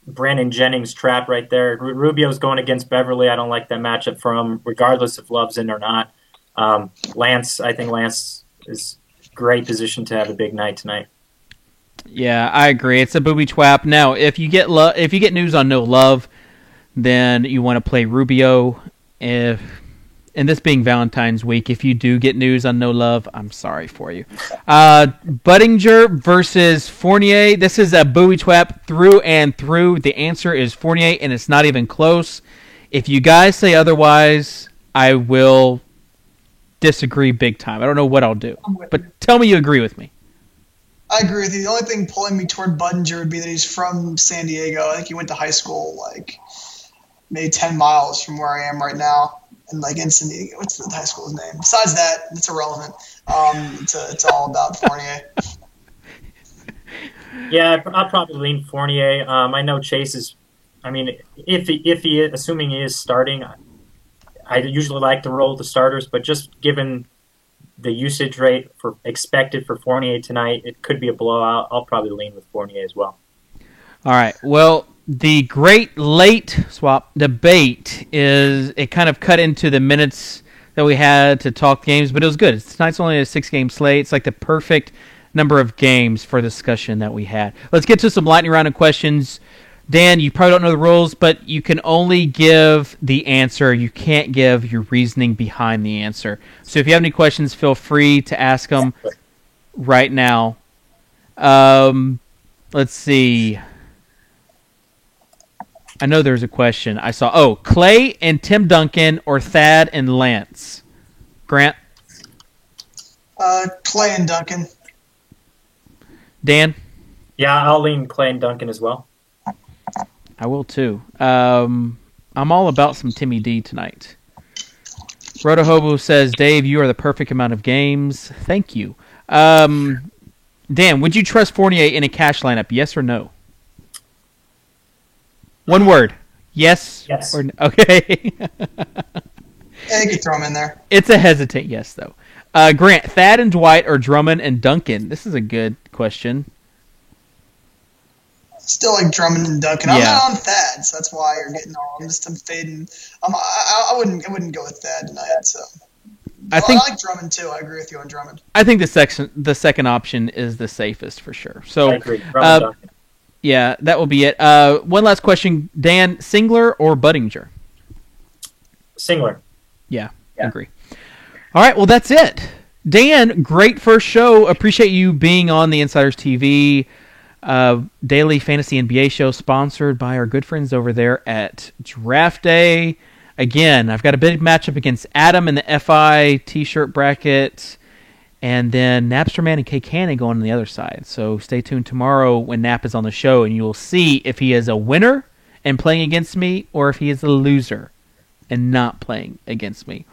Brandon Jennings trap right there. Rubio's going against Beverly. I don't like that matchup for him, regardless if Love's in or not. I think Lance is great position to have a big night tonight. Yeah, I agree. It's a booby trap. Now, if you get news on no Love, then you want to play Rubio. And this being Valentine's week, if you do get news on no Love, I'm sorry for you. Budinger versus Fournier. This is a booby trap through and through. The answer is Fournier, and it's not even close. If you guys say otherwise, I will disagree big time. I don't know what I'll do. But tell me you agree with me. I agree with you. The only thing pulling me toward Budinger would be that he's from San Diego. I think he went to high school maybe 10 miles from where I am right now. And San what's the high school's name? Besides that, it's irrelevant. It's all about Fournier. Yeah, I'll probably lean Fournier. I know Chase is. I mean, if he assuming he is starting, I usually like to roll the starters, but just given the usage rate expected for Fournier tonight, it could be a blowout. I'll probably lean with Fournier as well. All right. Well, the great late swap debate it kind of cut into the minutes that we had to talk games, but it was good. Tonight's only a 6-game slate. It's like the perfect number of games for discussion that we had. Let's get to some lightning round of questions. Dan, you probably don't know the rules, but you can only give the answer. You can't give your reasoning behind the answer. So if you have any questions, feel free to ask them right now. Let's see. I know there's a question I saw. Oh, Clay and Tim Duncan or Thad and Lance? Grant? Clay and Duncan. Dan? Yeah, I'll lean Clay and Duncan as well. I will too. I'm all about some Timmy D tonight. Rotohobo says, Dave, you are the perfect amount of games. Thank you. Dan, would you trust Fournier in a cash lineup? Yes or no? One word. Yes. Yes. Or no? Okay. Yeah, you could throw him in there. It's a hesitant yes, though. Grant, Thad and Dwight or Drummond and Duncan? This is a good question. Still like Drummond and Duncan. I'm not on Thad, so that's why you're getting all. I'm fading. I wouldn't go with Thad tonight. So I like Drummond too. I agree with you on Drummond. I think the second option is the safest for sure. So I agree. Duncan. Yeah, that will be it. One last question, Dan: Singler or Budinger? Singler. Yeah, agree. All right, well that's it. Dan, great first show. Appreciate you being on the Insiders TV daily fantasy NBA show, sponsored by our good friends over there at Draft Day. Again, I've got a big matchup against Adam in the FI T-shirt bracket, and then Napsterman and K Cannon going on the other side. So stay tuned tomorrow when Nap is on the show, and you will see if he is a winner and playing against me, or if he is a loser and not playing against me.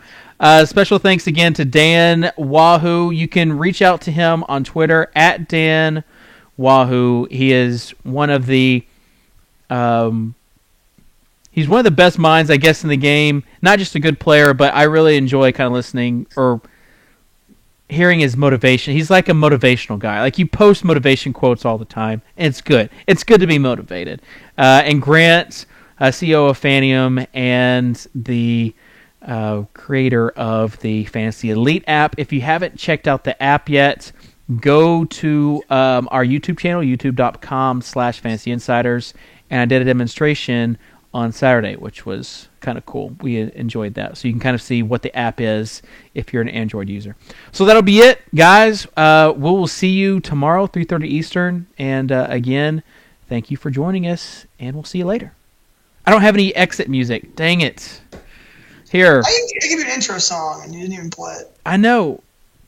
Special thanks again to Dan Wahoo. You can reach out to him on Twitter at Dan Wahoo. He is one of the he's one of the best minds, I guess, in the game. Not just a good player, but I really enjoy kind of listening or hearing his motivation. He's like a motivational guy. Like, you post motivation quotes all the time, and it's good. It's good to be motivated. And Grant, CEO of Fanium and the creator of the Fantasy Elite app. If you haven't checked out the app yet, go to our YouTube channel, youtube.com/Fantasy Insiders, and I did a demonstration on Saturday, which was kind of cool. We enjoyed that. So you can kind of see what the app is if you're an Android user. So that'll be it, guys. We'll see you tomorrow, 3:30 Eastern. And again, thank you for joining us, and we'll see you later. I don't have any exit music. Dang it. Here. I give you an intro song, and you didn't even play it. I know.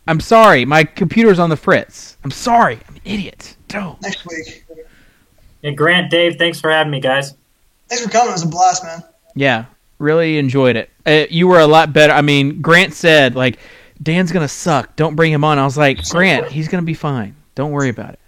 I'm sorry. My computer's on the fritz. I'm sorry. I'm an idiot. Don't. Next week. Hey, Grant, Dave, thanks for having me, guys. Thanks for coming. It was a blast, man. Yeah, really enjoyed it. You were a lot better. I mean, Grant said, like, Dan's going to suck. Don't bring him on. I was like, Grant, he's going to be fine. Don't worry about it.